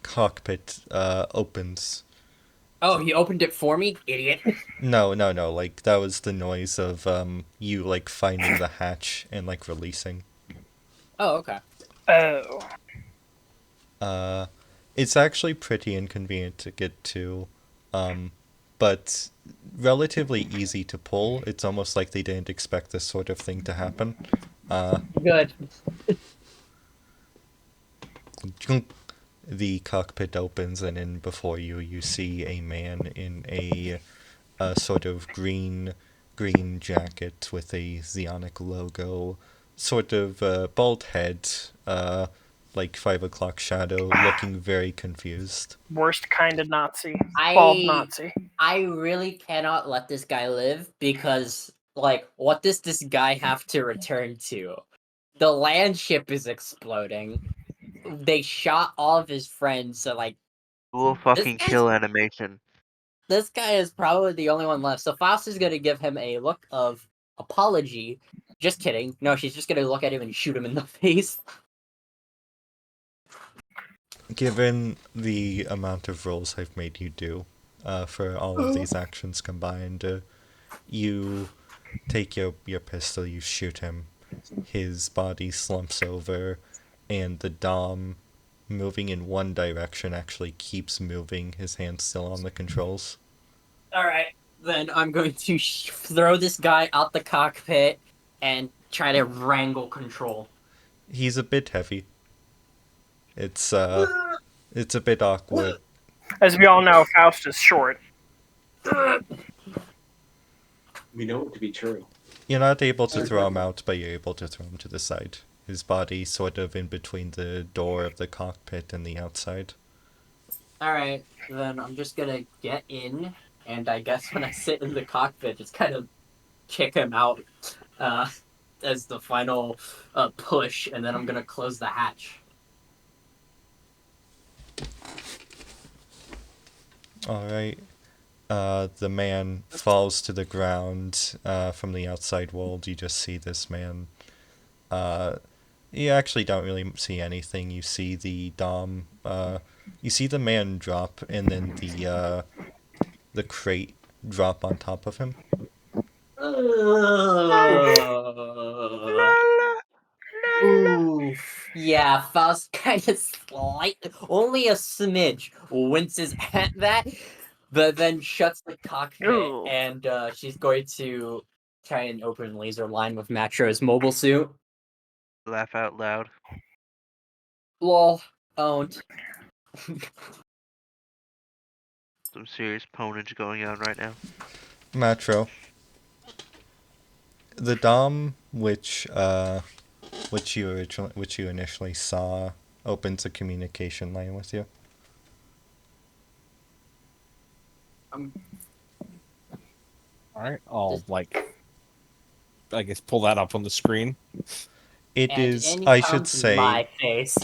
cockpit, opens. Oh, he opened it for me? Idiot. No, like, that was the noise of, you, like, finding the hatch and, like, releasing. Oh, okay. Oh. It's actually pretty inconvenient to get to, but relatively easy to pull. It's almost like they didn't expect this sort of thing to happen. Good. The cockpit opens, and in before you, you see a man in a sort of green jacket with a Xeonic logo, sort of bald head, like 5 o'clock shadow, looking very confused. Worst kind of Nazi. Bald Nazi. I really cannot let this guy live because, like, what does this guy have to return to? The land ship is exploding. They shot all of his friends, so, like, Cool fucking kill animation. this guy is probably the only one left. So Faust is gonna give him a look of apology. Just kidding. No, she's just gonna look at him and shoot him in the face. Given the amount of rolls I've made you do for all of these actions combined, you take your pistol, you shoot him, his body slumps over, and the Dom, moving in one direction, actually keeps moving, his hands still on the controls. Alright, then I'm going to throw this guy out the cockpit and try to wrangle control. He's a bit heavy. It's a bit awkward. As we all know, Faust is short. We know it to be true. You're not able to throw him out, but you're able to throw him to the side. His body sort of in between the door of the cockpit and the outside. Alright, then I'm just gonna get in, and I guess when I sit in the cockpit, just kind of kick him out as the final push, and then I'm gonna close the hatch. Alright. The man falls to the ground. From the outside world, you just see this man. You actually don't really see anything. You see the Dom. You see the man drop, and then the crate drop on top of him. Oof. Yeah, Faust kind of only a smidge winces at that, but then shuts the cockpit, Ooh. and she's going to try and open laser line with Matro's mobile suit. Laugh out loud. Lol, owned. Some serious ponage going on right now. Matro. The Dom, which you initially saw, opens a communication line with you. Alright, I'll, I guess pull that up on the screen. It And is, in I should comes say, my face.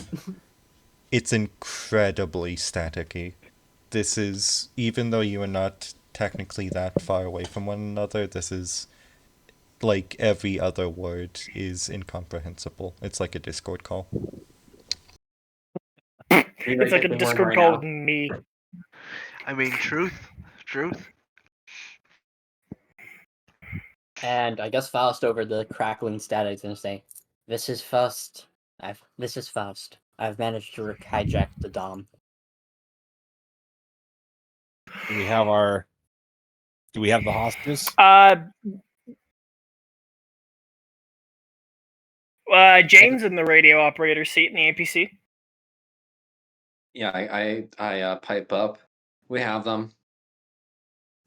it's incredibly staticky. This is, even though you are not technically that far away from one another, this is, like, every other word is incomprehensible. It's like a Discord call. It's like a Discord call with me. I mean, truth. And I guess Faust over the crackling static is gonna say, "This is Faust. I've managed to hijack the Dom." Do we have the hostages? Jane's in the radio operator seat in the APC. Yeah, I pipe up. We have them.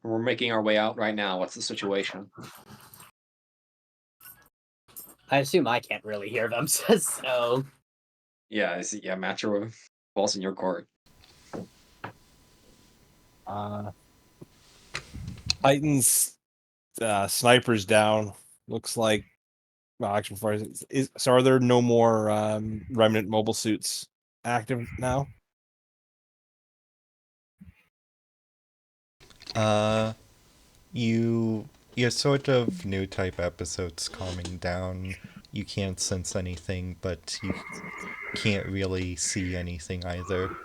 We're making our way out right now. What's the situation? I assume I can't really hear them, so. Yeah, Matcher, balls in your court. Titan's snipers down. Looks like. Well, actually, before so are there no more remnant mobile suits active now? You're sort of new type episodes calming down. You can't sense anything, but you can't really see anything either.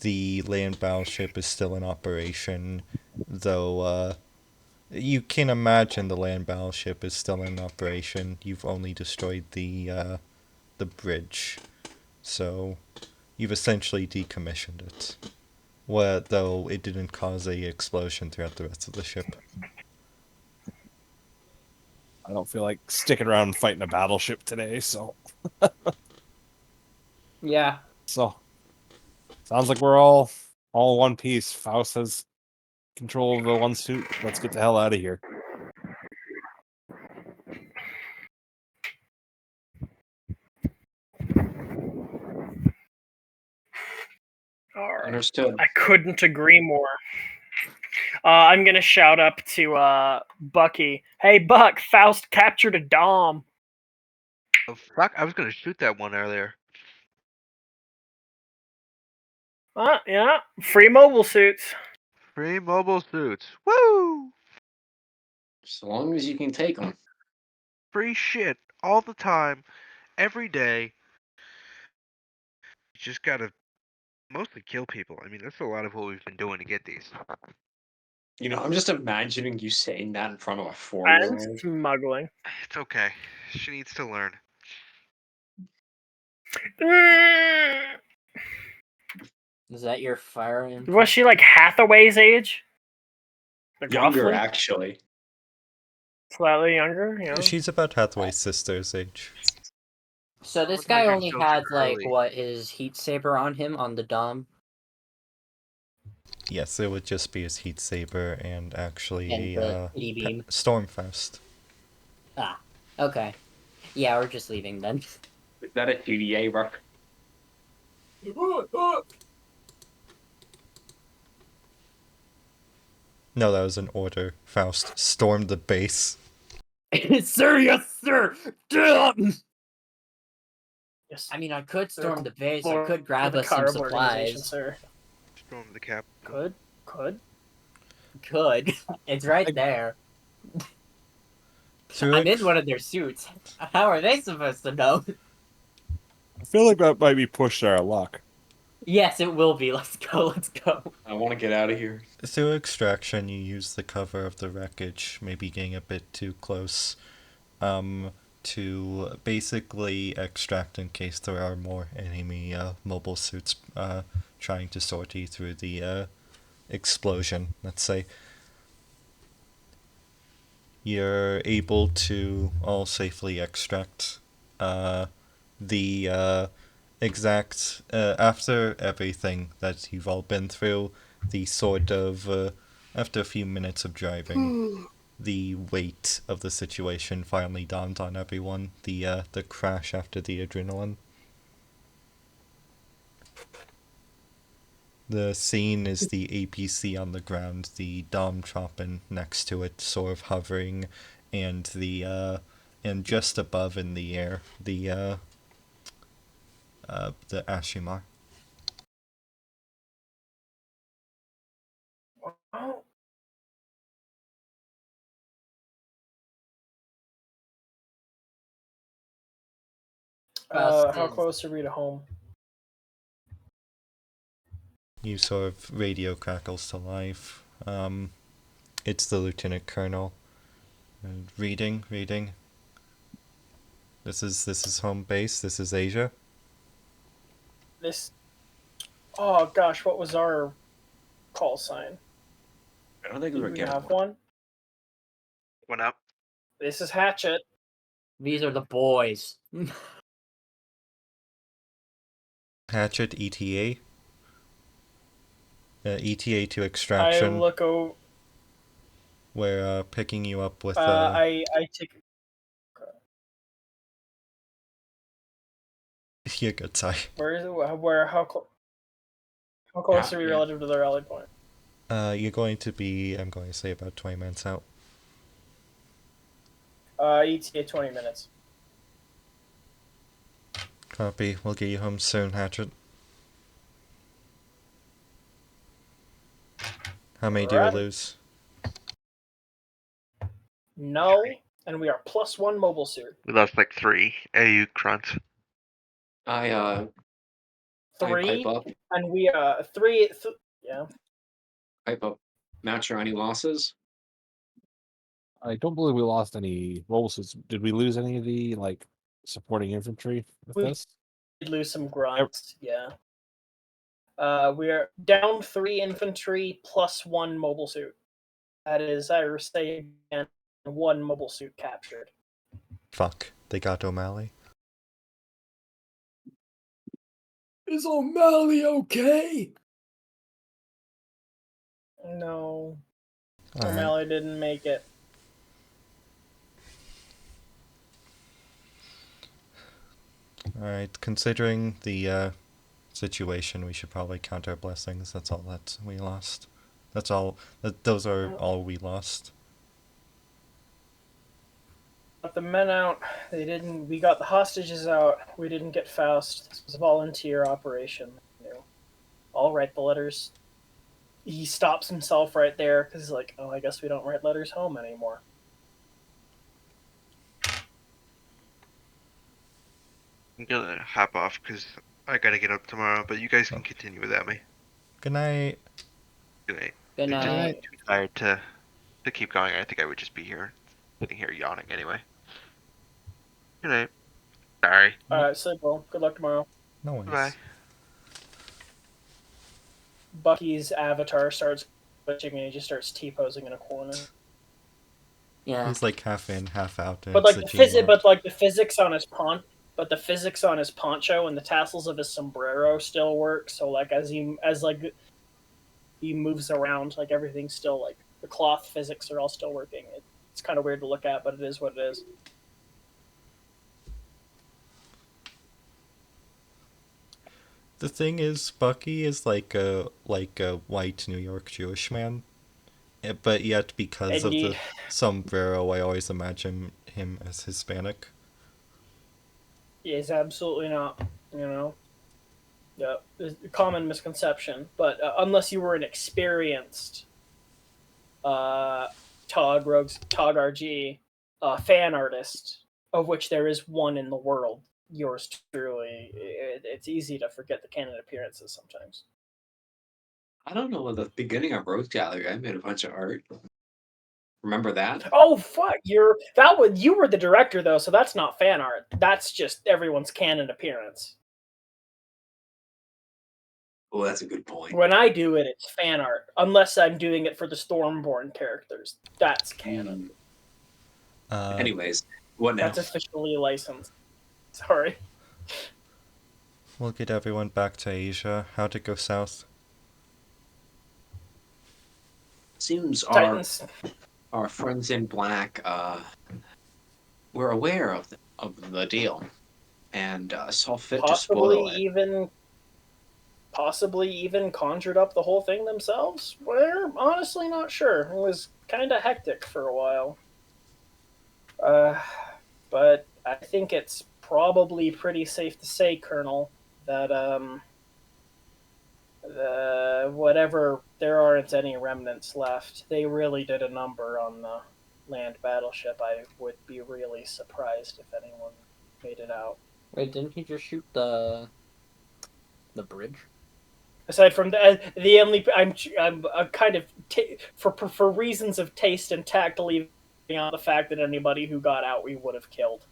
The land battleship is still in operation, though you can imagine the land battleship is still in operation. You've only destroyed the bridge, so you've essentially decommissioned it. Though it didn't cause a explosion throughout the rest of the ship. I don't feel like sticking around and fighting a battleship today, so. Yeah. So, sounds like we're all one piece. Faust has control of the one suit. Let's get the hell out of here. Understood. I couldn't agree more. I'm gonna shout up to Bucky. Hey, Buck! Faust captured a Dom. Oh fuck! I was gonna shoot that one earlier. Yeah, free mobile suits. Free mobile suits. Woo! So long as you can take them. Free shit all the time, every day. You just gotta mostly kill people. I mean, that's a lot of what we've been doing to get these. You know, I'm just imagining you saying that in front of a And 4-year-old. smuggling. It's okay. She needs to learn. Is that your fire input? Was she like Hathaway's age? Like Younger, roughly? actually. Slightly younger, you know? She's about Hathaway's sister's age. So this guy Traumatizing only children had like early. what, his heat saber on him on the Dom, Yes, it would just be his heat saber and actually and the pity beam. Stormfast. Ah, okay. Yeah, we're just leaving then. Is that a TDA, bro? No, that was an order. Faust, storm the base. Sir, yes, sir. Yes. Yes. I mean, I could storm Sir, the base. I for could grab the us some Carb organization, supplies. sir. Storm the cap. Could. Could. It's right there. Through I'm in one of their suits. How are they supposed to know? I feel like that might be pushed our luck. Yes, it will be. Let's go. Let's go. I want to get out of here. Through extraction, you use the cover of the wreckage, maybe getting a bit too close, to basically extract in case there are more enemy mobile suits trying to sortie through the explosion, let's say. You're able to all safely extract the exact after everything that you've all been through, the sort of after a few minutes of driving, the weight of the situation finally dawned on everyone. The crash after the adrenaline. The scene is the APC on the ground, the Dom Troppin next to it, sort of hovering, and and just above in the air, the Ashimar. Oh. How close are we to home? You sort of radio crackles to life. It's the Lieutenant Colonel. Reading. This is home base. This is Asia. This. Oh gosh, what was our call sign? I don't think we Did were we getting have one. one? Went up. This is Hatchet. These are the boys. Hatchet ETA. ETA to I extraction. look over. We're picking you up with. I take. You're good, Ty. Where is it? Where? How close are we relative to the rally point? You're going to be, I'm going to say, about 20 minutes out. ETA 20 minutes. Copy. We'll get you home soon, Hatchet. How many do you Alright. lose? No, and we are +1 mobile suit. We lost like 3 AU grunts. I 3, pipe up. and we 3. Yeah. Pipe up. Match or any losses? I don't believe we lost any mobile suits. Did we lose any of the like supporting infantry with We this? did lose some grunts. Yeah. We are down 3 infantry +1 mobile suit. That is, I say again, 1 mobile suit captured. Fuck. They got O'Malley. Is O'Malley okay? No. Alright. O'Malley didn't make it. Alright, considering the situation, we should probably count our blessings. That's all that we lost. That's all. Those are all we lost. Got the men out. They didn't. We got the hostages out. We didn't get Faust. This was a volunteer operation. You know, I'll write the letters. He stops himself right there because he's like, "Oh, I guess we don't write letters home anymore." I'm gonna hop off because I gotta get up tomorrow. But you guys can continue without me. Good night. Good night. Good I'm just night. too tired to keep going. I think I would just be here, sitting here yawning anyway. Good night. Sorry. All right, sleep well. Good luck tomorrow. No worries. Bye. Bucky's avatar starts glitching and he just starts T-posing in a corner. Yeah. He's like half in, half out. And But it's like a the physics, G-mod. but like the physics on his poncho and the tassels of his sombrero still work. So like as he moves around, like everything's still like the cloth physics are all still working. It's kind of weird to look at, but it is what it is. The thing is, Bucky is like a white New York Jewish man, but yet because of Indeed. the sombrero, I always imagine him as Hispanic. He is absolutely not. You know. Yeah, it's a common misconception. But unless you were an experienced Tog RG fan artist, of which there is one in the world, yours truly, it's easy to forget the canon appearances sometimes. I don't know. At the beginning of Rose Gallery, I made a bunch of art. Remember that? Oh fuck! You were the director though, so that's not fan art. That's just everyone's canon appearance. Oh, that's a good point. When I do it, it's fan art, unless I'm doing it for the Stormborn characters. That's canon. Anyways, what now? That's officially licensed. Sorry. We'll get everyone back to Asia. How'd it go south? Seems Titans. our friends in black were aware of the deal and saw fit to spoil it. Possibly even conjured up the whole thing themselves. We're honestly not sure. It was kind of hectic for a while. But I think it's probably pretty safe to say, Colonel, that whatever there aren't any remnants left. They really did a number on the land battleship. I would be really surprised if anyone made it out. Wait, didn't he just shoot the bridge? Aside from the only I'm kind of for reasons of taste and tact, leaving out the fact that anybody who got out we would have killed.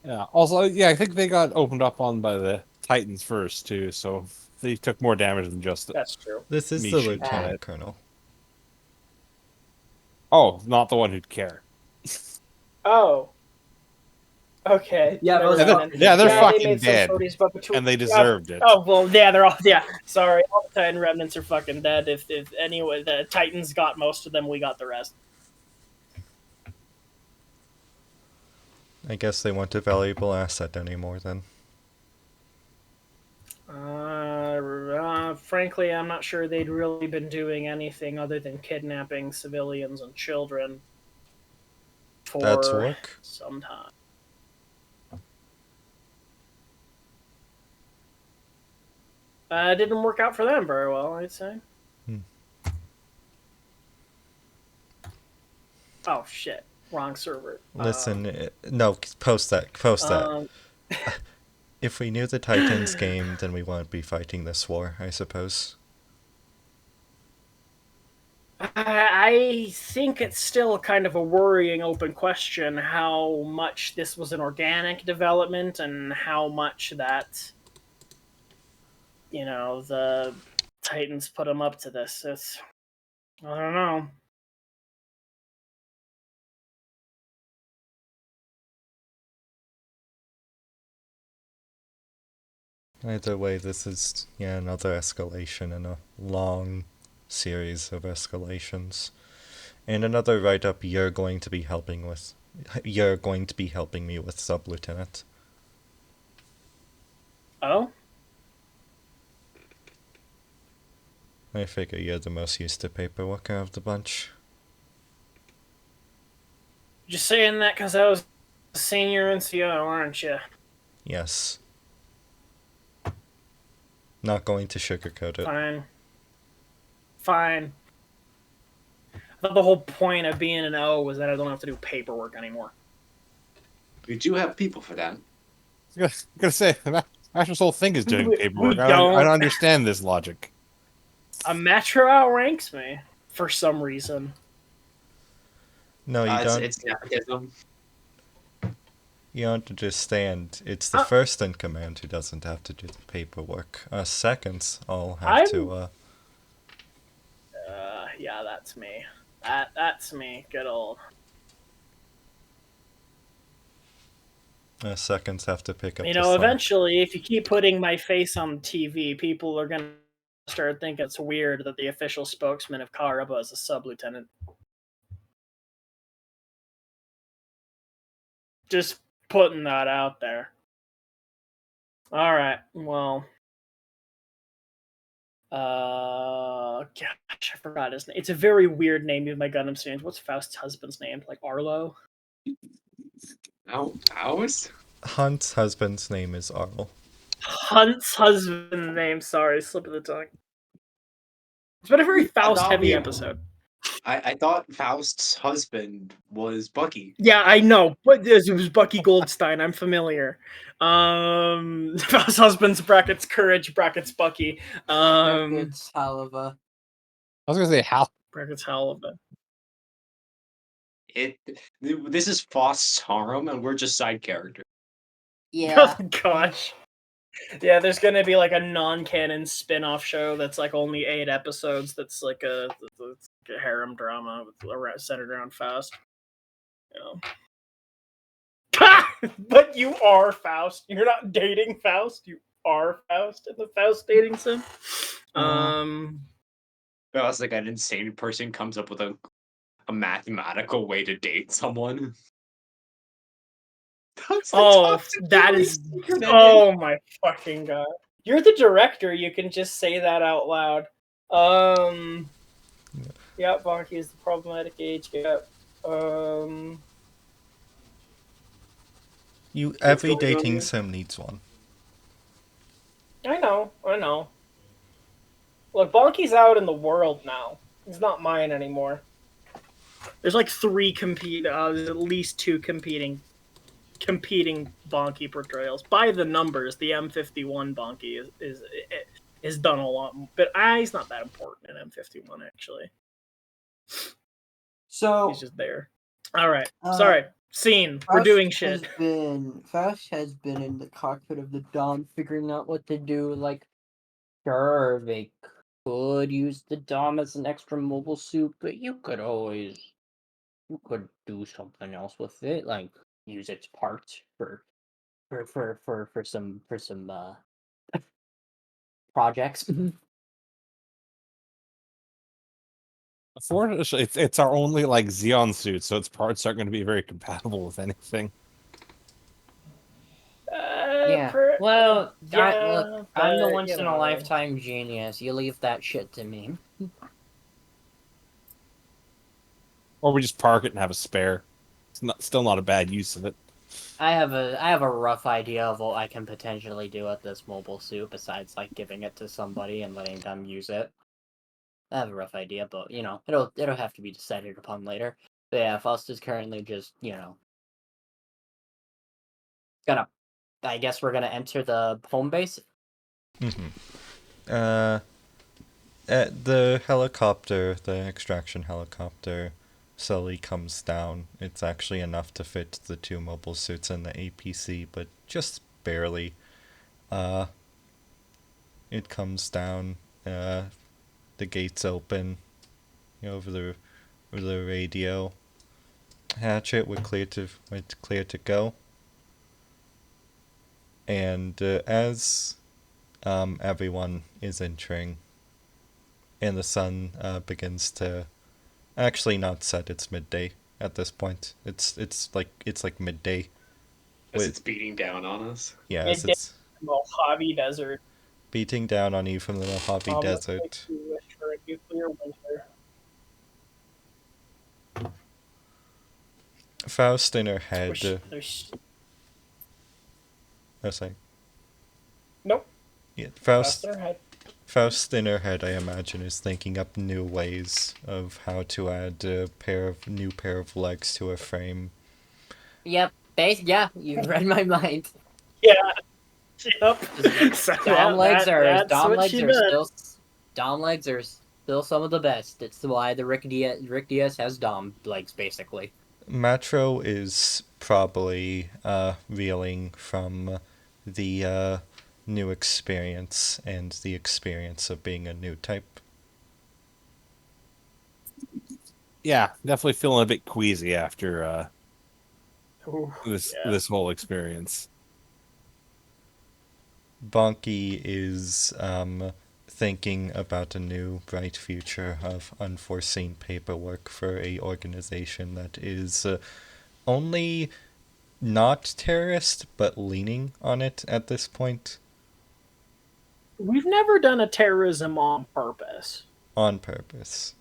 Yeah. Also, yeah, I think they got opened up on by the Titans first too, so they took more damage than just. That's true. This is Me the shooting Lieutenant it. Colonel. Oh, not the one who'd care. Oh. Okay. Yeah, Never those mind. Yeah, they're they fucking made some dead, sorties, but between, and they deserved it. Oh well, yeah, they're all Sorry, all the Titan remnants are fucking dead. If anyway, the Titans got most of them, we got the rest. I guess they weren't a valuable asset anymore then. Frankly, I'm not sure they'd really been doing anything other than kidnapping civilians and children for That's work. some time. It didn't work out for them very well, I'd say. Oh shit! Wrong server. Listen, no, post that. Post that. If we knew the Titans game, then we wouldn't be fighting this war, I suppose. I think it's still kind of a worrying open question how much this was an organic development and how much that, the Titans put them up to this. I don't know. Either way, this is another escalation in a long series of escalations. And another write-up you're going to be helping me with, Sub-Lieutenant. Oh? I figure you're the most used to paperwork out of the bunch. Just saying that because I was a senior NCO, aren't you? Yes. Not going to sugarcoat it. Fine. Fine. I thought the whole point of being an O was that I don't have to do paperwork anymore. We do have people for that. I was gonna say, Master's whole thing is doing We paperwork. I don't. don't understand this logic. A Metro outranks me for some reason. No, you don't. It's nepotism. You don't understand. It's the first in command who doesn't have to do the paperwork. Seconds all have to. Yeah, that's me. That's me. Good old. Seconds have to pick up. You the know, slack. eventually, if you keep putting my face on TV, people are gonna start thinking it's weird that the official spokesman of Karaba is a sub-lieutenant. Just putting that out there. All right. Well, gosh, I forgot his name. It's a very weird name in my Gundam series. What's Faust's husband's name? Like Arlo? Oh, ours? Hunt's husband's name is Arl. Hunt's husband's name. Sorry, slip of the tongue. It's been a very Faust-heavy episode. I thought Faust's husband was Bucky. Yeah, I know, but it was Bucky Goldstein. I'm familiar. Faust's husband's brackets courage brackets Bucky. Brackets Halava. I was gonna say how. Brackets Halava. This is Faust's harem, and we're just side characters. Yeah. Oh gosh. Yeah, there's gonna be like a non-canon spin-off show that's like only 8 episodes. That's like a harem drama centered around Faust. Yeah. But you are Faust. You're not dating Faust. You are Faust in the Faust dating sim. It's like an insane person comes up with a mathematical way to date someone. That is. Oh my fucking god! You're the director. You can just say that out loud. Yeah, Bonky is the problematic age gap. Every dating sim needs one. I know. Look, Bonky's out in the world now. He's not mine anymore. There's like 3 there's at least 2 competing Bonky portrayals. By the numbers, the M51 Bonky is done a lot, but he's not that important in M51 actually. So he's just there. All right, sorry. Scene. We're doing shit. Faust has been in the cockpit of the Dom, figuring out what to do. Like, sure, they could use the Dom as an extra mobile suit, but you could do something else with it, like use its parts for some projects. Unfortunately, it's our only like Xeon suit, so its parts aren't going to be very compatible with anything. Yeah. Look, I'm the once in a lifetime genius. You leave that shit to me. Or we just park it and have a spare. It's still not a bad use of it. I have a rough idea of what I can potentially do with this mobile suit besides like giving it to somebody and letting them use it. I have a rough idea, but it'll have to be decided upon later. But yeah, Faust is currently just I guess we're gonna enter the home base. The helicopter, the extraction helicopter, slowly comes down. It's actually enough to fit the 2 mobile suits in the APC, but just barely. It comes down. The gates open. Over the radio. Hatchet, we're clear to go. And as everyone is entering, and the sun begins to actually not set. It's midday at this point. It's like midday. As it's beating down on us. Yeah, as it's Mojave Desert. beating down on you from the Mojave Desert. You wish for nuclear winter. Faust in her head. Which there's Oh, sorry. nope. Yeah, Faust in her head. Faust in her head, I imagine, is thinking up new ways of how to add a new pair of legs to a frame. Yep. Yeah, you read my mind. Yeah. Yep. So Dom legs are does. still some of the best. It's why the Rick Diaz has Dom legs basically. Matro is probably reeling from the new experience and the experience of being a new type. Yeah, definitely feeling a bit queasy after Ooh, this whole experience. Bonky is thinking about a new bright future of unforeseen paperwork for a organization that is only not terrorist but leaning on it at this point. We've never done a terrorism on purpose. On purpose.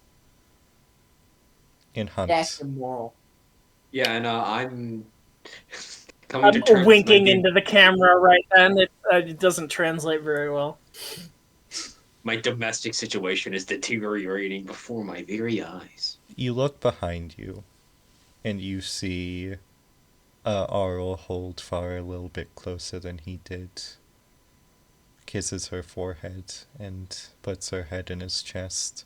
In Hunt. That's immoral. Yeah, and I'm coming to I'm terms. winking into the camera right then. It doesn't translate very well. My domestic situation is deteriorating before my very eyes. You look behind you, and you see Arl hold Far a little bit closer than he did. Kisses her forehead and puts her head in his chest.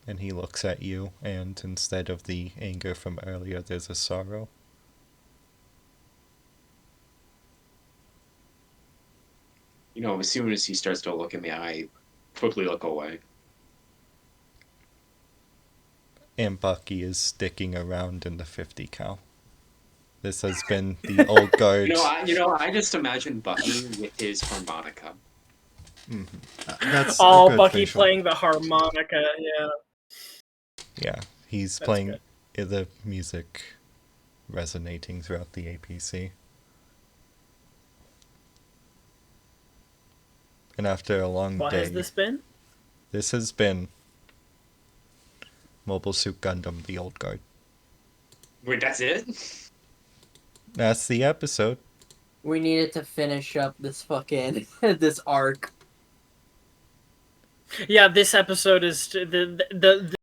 And he looks at you, and instead of the anger from earlier, there's a sorrow. You know, as soon as he starts to look at me, I quickly look away. And Bucky is sticking around in the 50 cal. This has been the old guard. I just imagine Bucky with his harmonica. That's oh, Bucky visual. Playing the harmonica, yeah. Yeah, he's That's playing the music resonating throughout the APC. And after a long day... What has this been? This has been Mobile Suit Gundam, the old guard. Wait, that's it? That's the episode. We needed to finish up this fucking this arc. Yeah, this episode is the